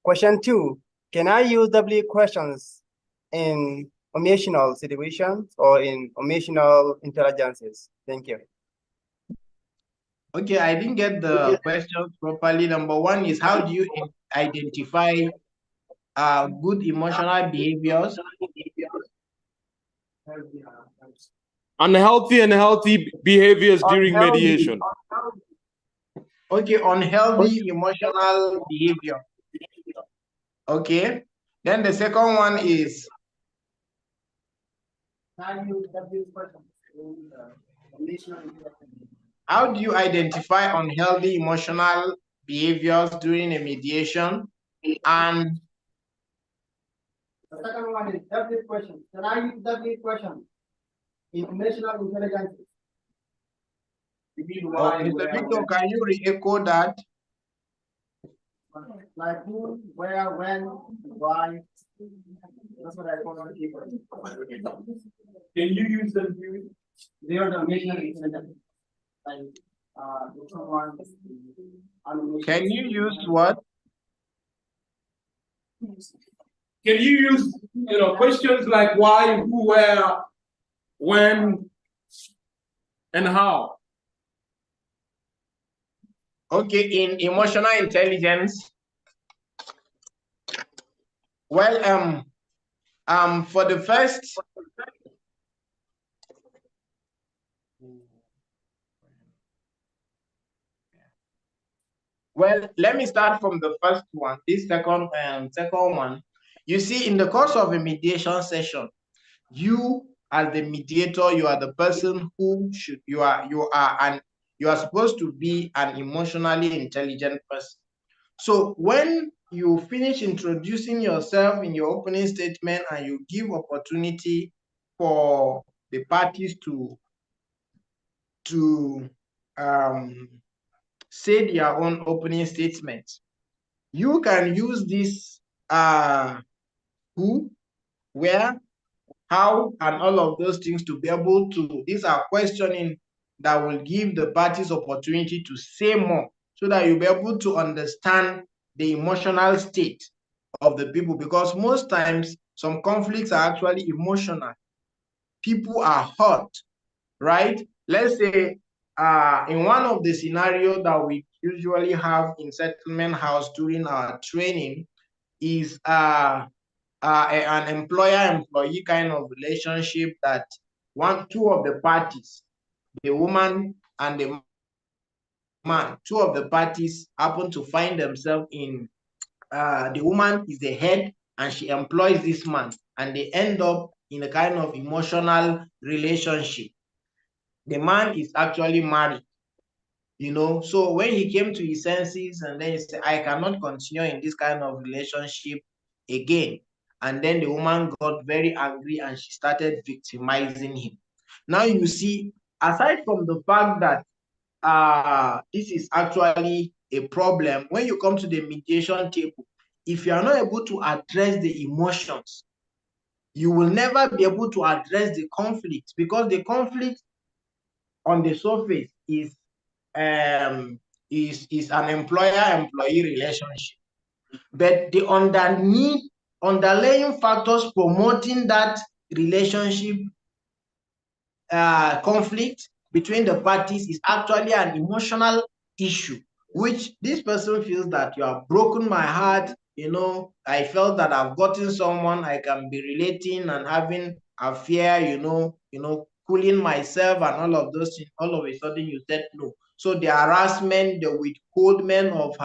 Question two, can I use W questions in emotional situations or in emotional intelligences? Thank you. Okay, I didn't get the question properly. Number one is, how do you identify good emotional behaviors? Unhealthy and healthy behaviors during mediation. Okay, unhealthy emotional behavior. Okay, then the second one is, how do you identify unhealthy emotional behaviors during a mediation? And the second one is W question. Can I use W question in emotional intelligence? Mr. Victor, can you re-echo that? Like who, where, when, why? That's what I call it. Can you use them? They are the emotional intelligence. Like someone. Can you use what? Can you use questions like why, who, where, when, and how? Okay, in emotional intelligence, Well, for the first. Well, let me start from the first one. This second one. You see, in the course of a mediation session, you as the mediator, you are the person who you are supposed to be an emotionally intelligent person. So when you finish introducing yourself in your opening statement and you give opportunity for the parties to say their own opening statement, you can use this who, where, how, and all of those things to be able to, these are questioning that will give the parties opportunity to say more so that you'll be able to understand the emotional state of the people, because most times some conflicts are actually emotional. People are hurt, right? Let's say in one of the scenarios that we usually have in settlement house during our training is an employer-employee kind of relationship that two of the parties, the woman and the man, two of the parties happen to find themselves in, the woman is the head and she employs this man, and they end up in a kind of emotional relationship. The man is actually married, so when he came to his senses and then he said, I cannot continue in this kind of relationship again. And then the woman got very angry and she started victimizing him. Now you see, aside from the fact that this is actually a problem, when you come to the mediation table, if you are not able to address the emotions, you will never be able to address the conflict, because the conflict on the surface is an employer-employee relationship. But the underlying factors promoting that relationship conflict between the parties is actually an emotional issue, which this person feels that you have broken my heart. I felt that I've gotten someone I can be relating and having affair, cooling myself and all of those things. All of a sudden you said no. So the harassment, the withholdment of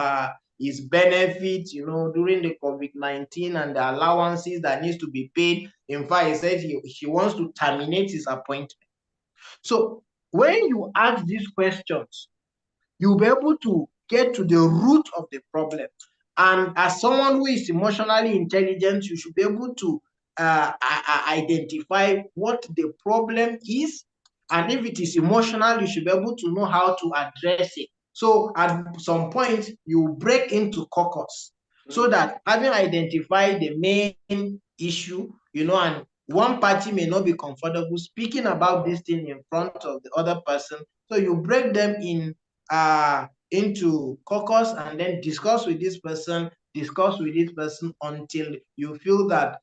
his benefits, during the COVID-19 and the allowances that needs to be paid. In fact, he said he wants to terminate his appointment. So when you ask these questions, you'll be able to get to the root of the problem. And as someone who is emotionally intelligent, you should be able to identify what the problem is. And if it is emotional, you should be able to know how to address it. So at some point, you break into caucus so that having identified the main issue, and one party may not be comfortable speaking about this thing in front of the other person. So you break them into caucus and then discuss with this person until you feel that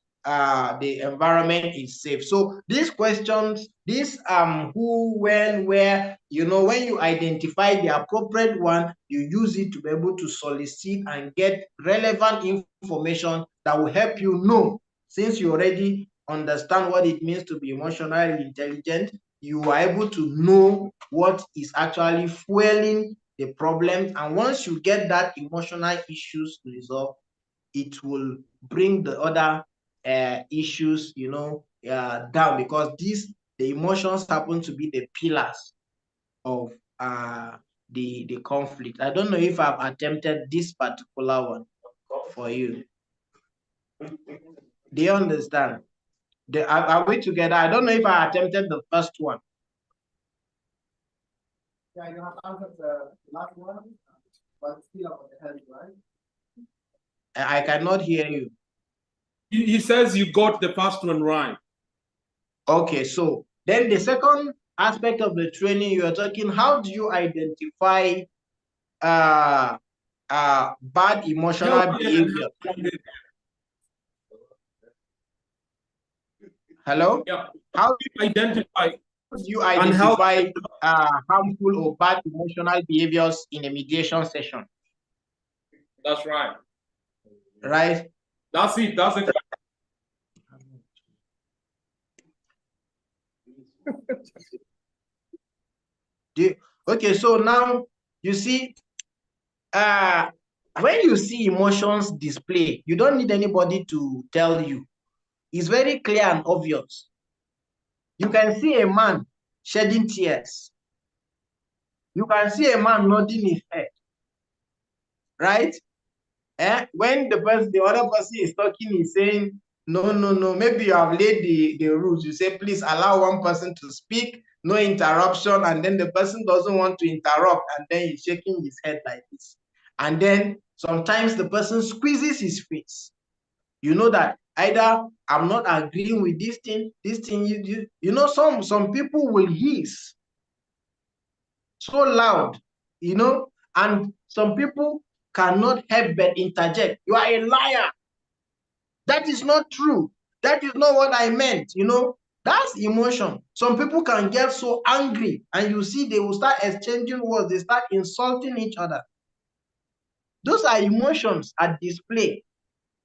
the environment is safe. So these questions, who, when, where, when you identify the appropriate one, you use it to be able to solicit and get relevant information that will help you know. Since you already understand what it means to be emotionally intelligent, you are able to know what is actually fueling the problem. And once you get that emotional issues resolved, it will bring the other issues, down, because the emotions happen to be the pillars of the conflict. I don't know if I've attempted this particular one for you. Do you understand? Are we together? I don't know if I attempted the first one. Yeah, you have answered the last one, but still on the hand, right? I cannot hear you. He says you got the first one right. Okay, so then the second aspect of the training, you are talking, how do you identify bad emotional behavior? Hello? Yeah. How do you identify harmful or bad emotional behaviors in a mediation session? That's right. Right? That's it. That's it. Okay, so now you see, when you see emotions display, you don't need anybody to tell you. It's very clear and obvious. You can see a man shedding tears. You can see a man nodding his head, right? When the other person is talking, he's saying, no, no, no. Maybe you have laid the rules. You say, please allow one person to speak, no interruption, and then the person doesn't want to interrupt, and then he's shaking his head like this. And then sometimes the person squeezes his face. You know that either I'm not agreeing with this thing, you know, some people will hiss so loud, you know, and some people cannot help but interject. You are a liar. That is not true. That is not what I meant, you know. That's emotion. Some people can get so angry, and you see they will start exchanging words, they start insulting each other. Those are emotions at display,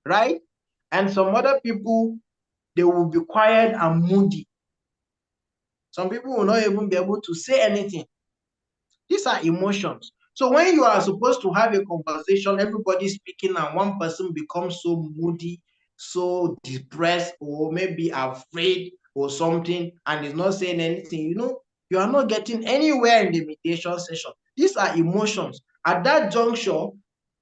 right? And some other people, they will be quiet and moody. Some people will not even be able to say anything. These are emotions. So when you are supposed to have a conversation, everybody speaking, and one person becomes so moody, so depressed, or maybe afraid or something, and is not saying anything, you know, you are not getting anywhere in the mediation session. These are emotions. At that juncture,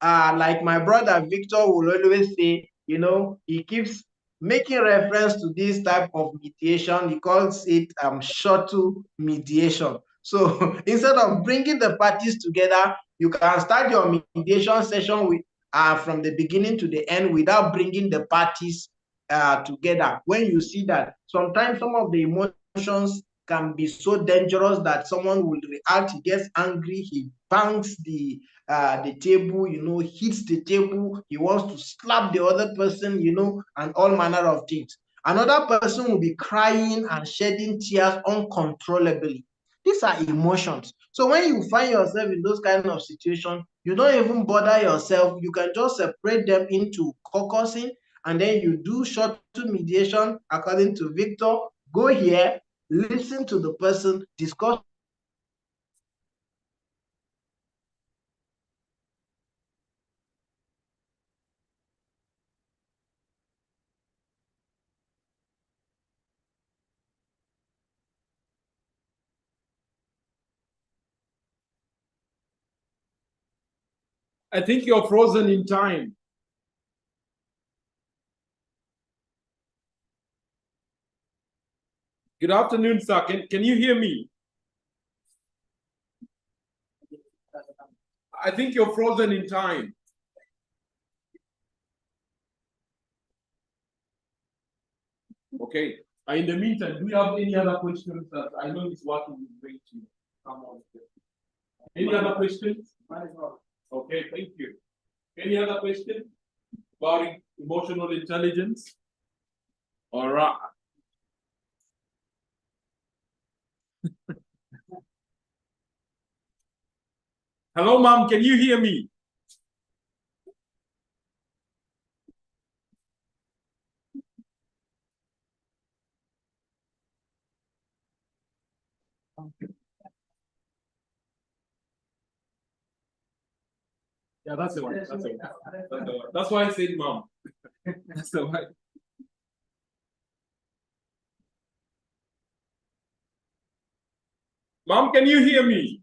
like my brother Victor will always say, you know, he keeps making reference to this type of mediation. He calls it shuttle mediation. So instead of bringing the parties together, you can start your mediation session with from the beginning to the end without bringing the parties together. When you see that sometimes some of the emotions can be so dangerous that someone will react, he gets angry, he bangs the table, you know, hits the table, he wants to slap the other person, you know, and all manner of things. Another person will be crying and shedding tears uncontrollably. These are emotions. So when you find yourself in those kind of situations, you don't even bother yourself. You can just separate them into caucusing, and then you do short mediation according to Victor. Go here, listen to the person, discuss. I think you're frozen in time. Good afternoon, sir. Can you hear me? I think you're frozen in time. Okay. In the meantime, do you have any other questions that I know is working with great to come on? Any other questions? Okay, thank you. Any other question about emotional intelligence? All right. Hello, ma'am. Can you hear me? Yeah, that's the one. That's the one. That's the one. That's why I said mom. That's the one. Mom, can you hear me?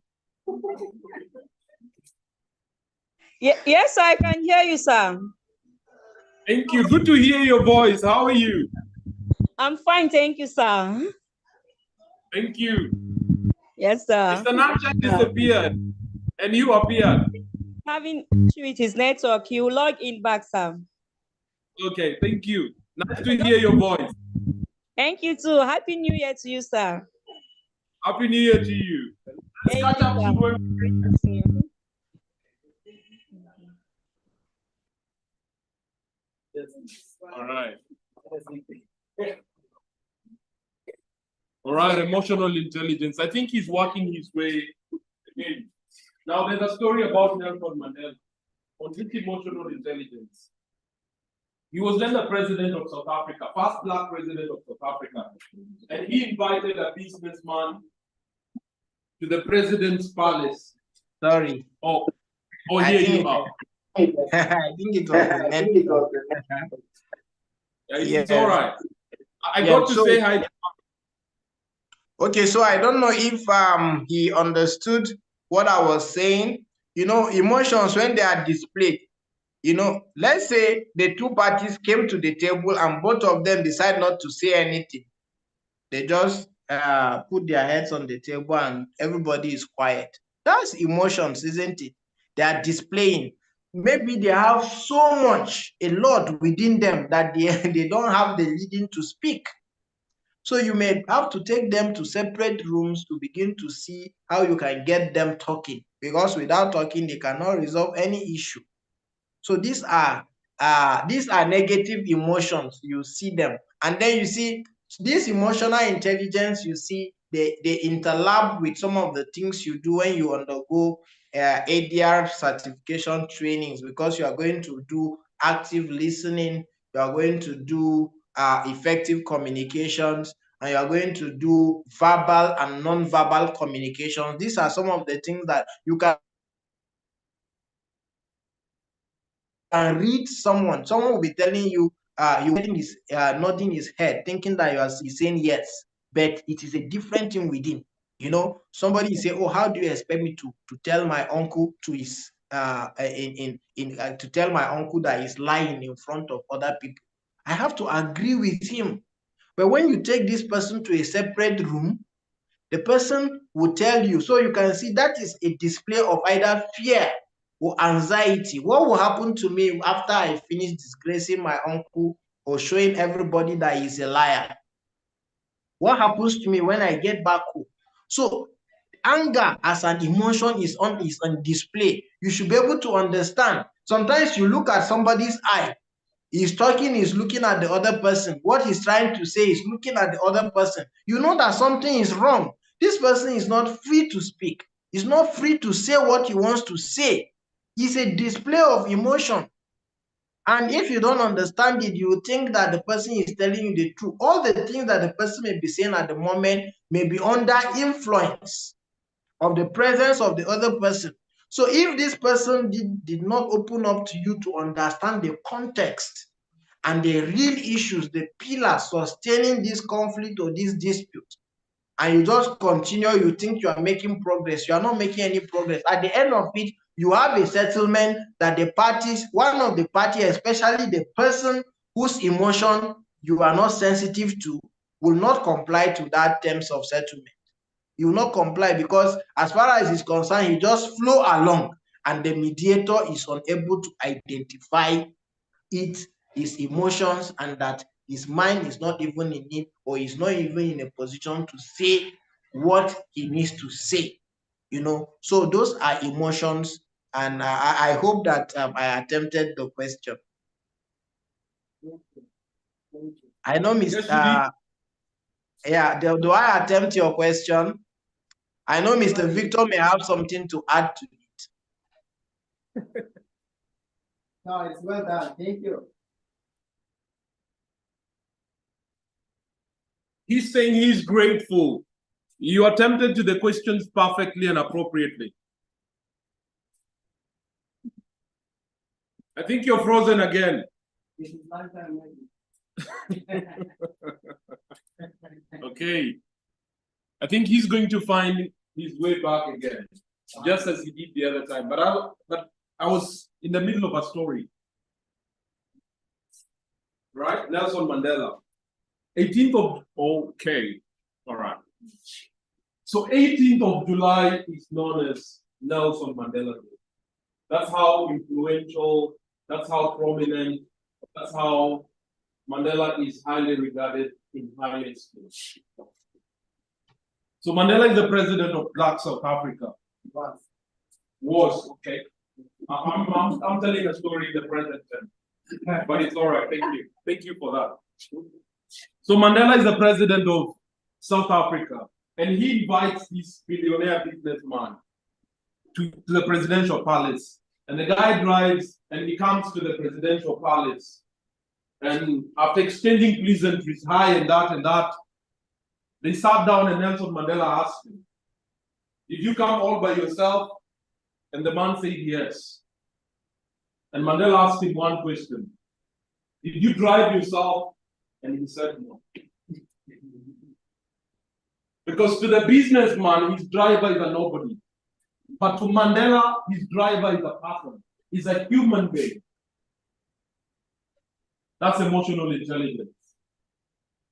Yes, I can hear you, sir. Thank you. Good to hear your voice. How are you? I'm fine, thank you, sir. Thank you. Yes, sir. Mr. Namcha disappeared and you appeared. Having issue with his network, he will log in back, sir. Okay, thank you. Nice to hear your voice. Thank you too. Happy New Year to you, sir. Happy New Year to you. Let's catch up soon. All right. All right, emotional intelligence. I think he's working his way again. Now, there's a story about Nelson Mandela on his emotional intelligence. He was then the president of South Africa, first black president of South Africa. And he invited a businessman to the president's palace. Sorry. Oh, I here think you are. I think it was the network. It's Yeah. all right. I Yeah, got to so- say hi. Okay, so I don't know if he understood what I was saying. You know, emotions when they are displayed, you know, let's say the two parties came to the table and both of them decide not to say anything. They just put their heads on the table and everybody is quiet. That's emotions, isn't it? They are displaying. Maybe they have so much, a lot within them that they don't have the leading to speak. So you may have to take them to separate rooms to begin to see how you can get them talking, because without talking, they cannot resolve any issue. So these are negative emotions. You see them, and then you see this emotional intelligence. You see they interlap with some of the things you do when you undergo ADR certification trainings, because you are going to do active listening, you are going to do effective communications, and you are going to do verbal and non-verbal communications. These are some of the things that you can read someone. Someone will be telling you, nodding his head, thinking that you are saying yes, but it is a different thing within. You know, somebody say, "Oh, how do you expect me to tell my uncle to his to tell my uncle that he's lying in front of other people?" I have to agree with him. But when you take this person to a separate room, the person will tell you. So you can see that is a display of either fear or anxiety. What will happen to me after I finish disgracing my uncle or showing everybody that he's a liar? What happens to me when I get back home? So anger as an emotion is on display. You should be able to understand. Sometimes you look at somebody's eye. He's talking, he's looking at the other person. What he's trying to say is looking at the other person. You know that something is wrong. This person is not free to speak. He's not free to say what he wants to say. It's a display of emotion. And if you don't understand it, you think that the person is telling you the truth. All the things that the person may be saying at the moment may be under influence of the presence of the other person. So if this person did not open up to you to understand the context and the real issues, the pillars sustaining this conflict or this dispute, and you just continue, you think you are making progress, you are not making any progress. At the end of it, you have a settlement that the parties, one of the parties, especially the person whose emotion you are not sensitive to, will not comply to that terms of settlement. He will not comply because as far as he's concerned, he just flow along, and the mediator is unable to identify his emotions, and that his mind is not even in it, or he's not even in a position to say what he needs to say. You know, so those are emotions, and I hope that I attempted the question. I know, Mr. Yeah, do I attempt your question? I know Mr. Victor may have something to add to it. No, it's well done. Thank you. He's saying he's grateful. You attempted to the questions perfectly and appropriately. I think you're frozen again. This is my time. Okay. I think he's going to find his way back again, just as he did the other time. But I was in the middle of a story. Right? Nelson Mandela. 18th of, okay. All right. So 18th of July is known as Nelson Mandela Day. That's how influential, that's how prominent, that's how Mandela is highly regarded in higher schools. So Mandela is the president of Black South Africa. Was, okay. I'm telling a story in the present tense, but it's all right. Thank you. Thank you for that. So Mandela is the president of South Africa, and he invites this billionaire businessman to the presidential palace. And the guy drives and he comes to the presidential palace. And after exchanging pleasantries, hi and that, they sat down and Nelson Mandela asked him, did you come all by yourself? And the man said yes. And Mandela asked him one question. Did you drive yourself? And he said no. Because to the businessman, his driver is a nobody. But to Mandela, his driver is a person. He's a human being. That's emotional intelligence.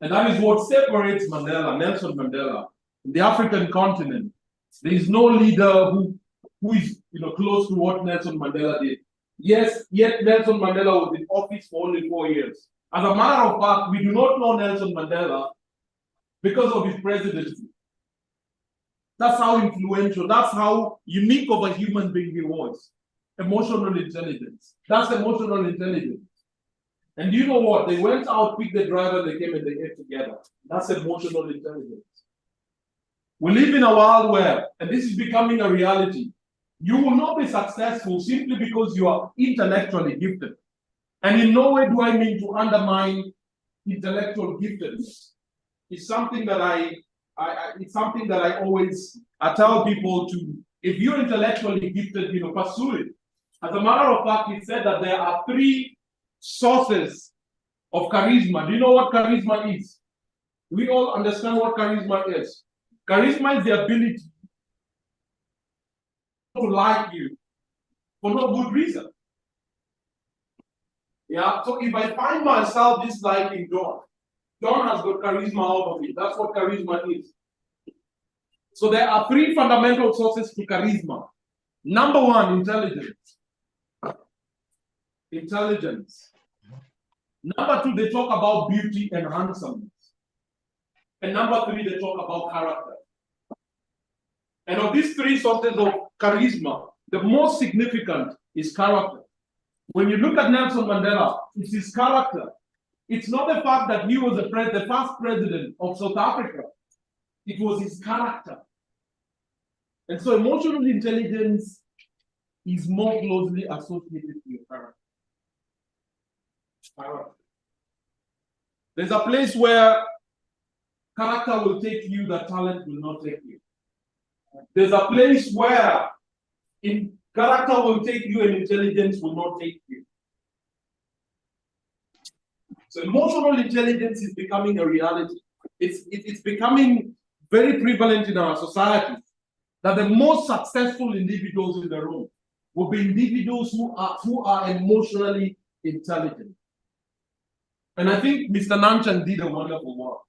And that is what separates Mandela, Nelson Mandela, in the African continent. There is no leader who is close to what Nelson Mandela did. Yes, yet Nelson Mandela was in office for only 4 years. As a matter of fact, we do not know Nelson Mandela because of his presidency. That's how influential, that's how unique of a human being he was. Emotional intelligence. That's emotional intelligence. And you know what? They went out, picked the driver, they came and they ate together. That's emotional intelligence. We live in a world where, and this is becoming a reality, you will not be successful simply because you are intellectually gifted. And in no way do I mean to undermine intellectual giftedness. It's something that I always tell people to, if you're intellectually gifted, pursue it. As a matter of fact, it said that there are 3 sources of charisma. Do you know what charisma is? We all understand what charisma is. Charisma is the ability to like you for no good reason. Yeah, so if I find myself disliking John has got charisma over me. That's what charisma is. So there are 3 fundamental sources to charisma. Number 1, intelligence. Intelligence. Number 2, they talk about beauty and handsomeness. And number 3, they talk about character. And of these 3 sources of charisma, the most significant is character. When you look at Nelson Mandela, it's his character. It's not the fact that he was the first president of South Africa. It was his character. And so emotional intelligence is more closely associated with character. There's a place where character will take you, that talent will not take you. There's a place where character will take you and intelligence will not take you. So emotional intelligence is becoming a reality. It's becoming very prevalent in our society that the most successful individuals in the room will be individuals who are emotionally intelligent. And I think Mr. Nanchan did a wonderful work.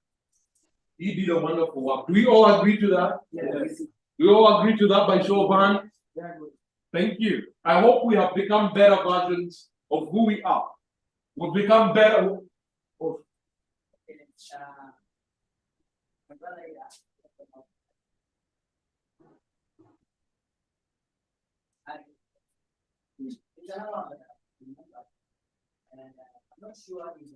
He did a wonderful work. Do we all agree to that? Yes. Do we all agree to that by show of hands? Yeah. Thank you. I hope we have become better versions of who we are. We've become better. I'm not sure if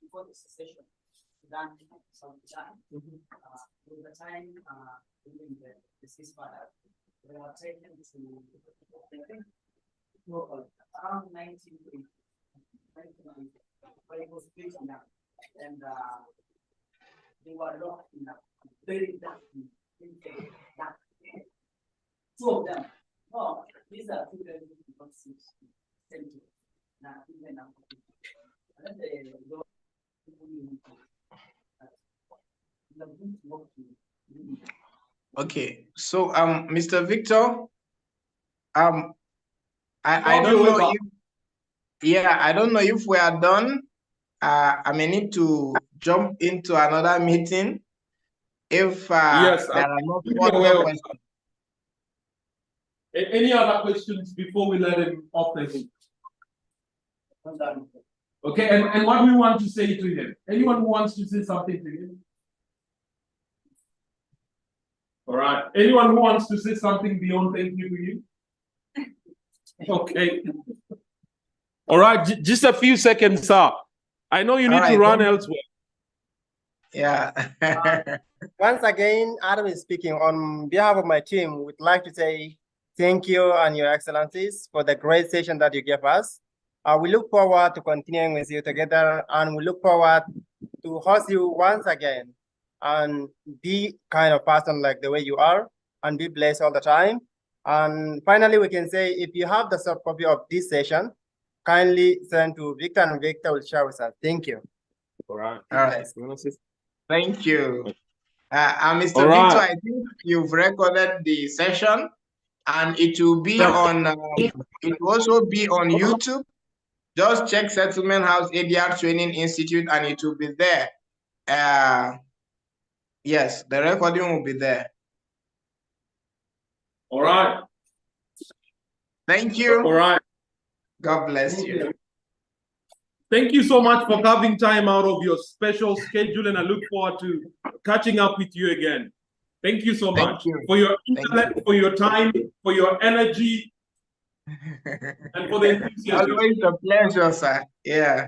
before the secession, Sudan, South Sudan, with the time during the ceasefire, they were taken to, I think, around 1980, where it was beaten down, and they were locked in a very dark room. Two of them. Oh, these are 2 very difficult things. Now, even now. And then Okay, so Mr. Victor, I don't know if I don't know if we are done. I may need to jump into another meeting if yes, there are no further questions. Any other questions before we let him off the hook? Okay, and what do we want to say to him? Anyone who wants to say something to him? All right. Anyone who wants to say something beyond thank you to him? Okay. All right, just a few seconds, sir. I know you need to run elsewhere. Yeah. Once again, Adam is speaking. On behalf of my team, we'd like to say thank you and your excellencies for the great session that you gave us. We look forward to continuing with you together, and we look forward to host you once again and be kind of person like the way you are and be blessed all the time. And finally, we can say if you have the soft copy of this session, kindly send to Victor and Victor will share with us. Thank you. All right. All right. Thank you. Mr. All right. Victor, I think you've recorded the session and it will be on, it will also be on YouTube. Just check Settlement House ADR Training Institute and it will be there. Yes, the recording will be there. All right. Thank you. All right. God bless you. Thank you so much for carving time out of your special schedule, and I look forward to catching up with you again. Thank you so much for your intellect, for your time, for your energy, and for the enthusiasm. Always a pleasure, sir. Yeah.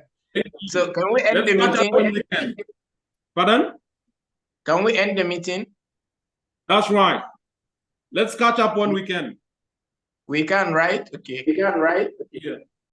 So can we end the meeting? Pardon? Can we end the meeting? That's right. Let's catch up when we can. We can, right? Okay. We can, right? Yeah.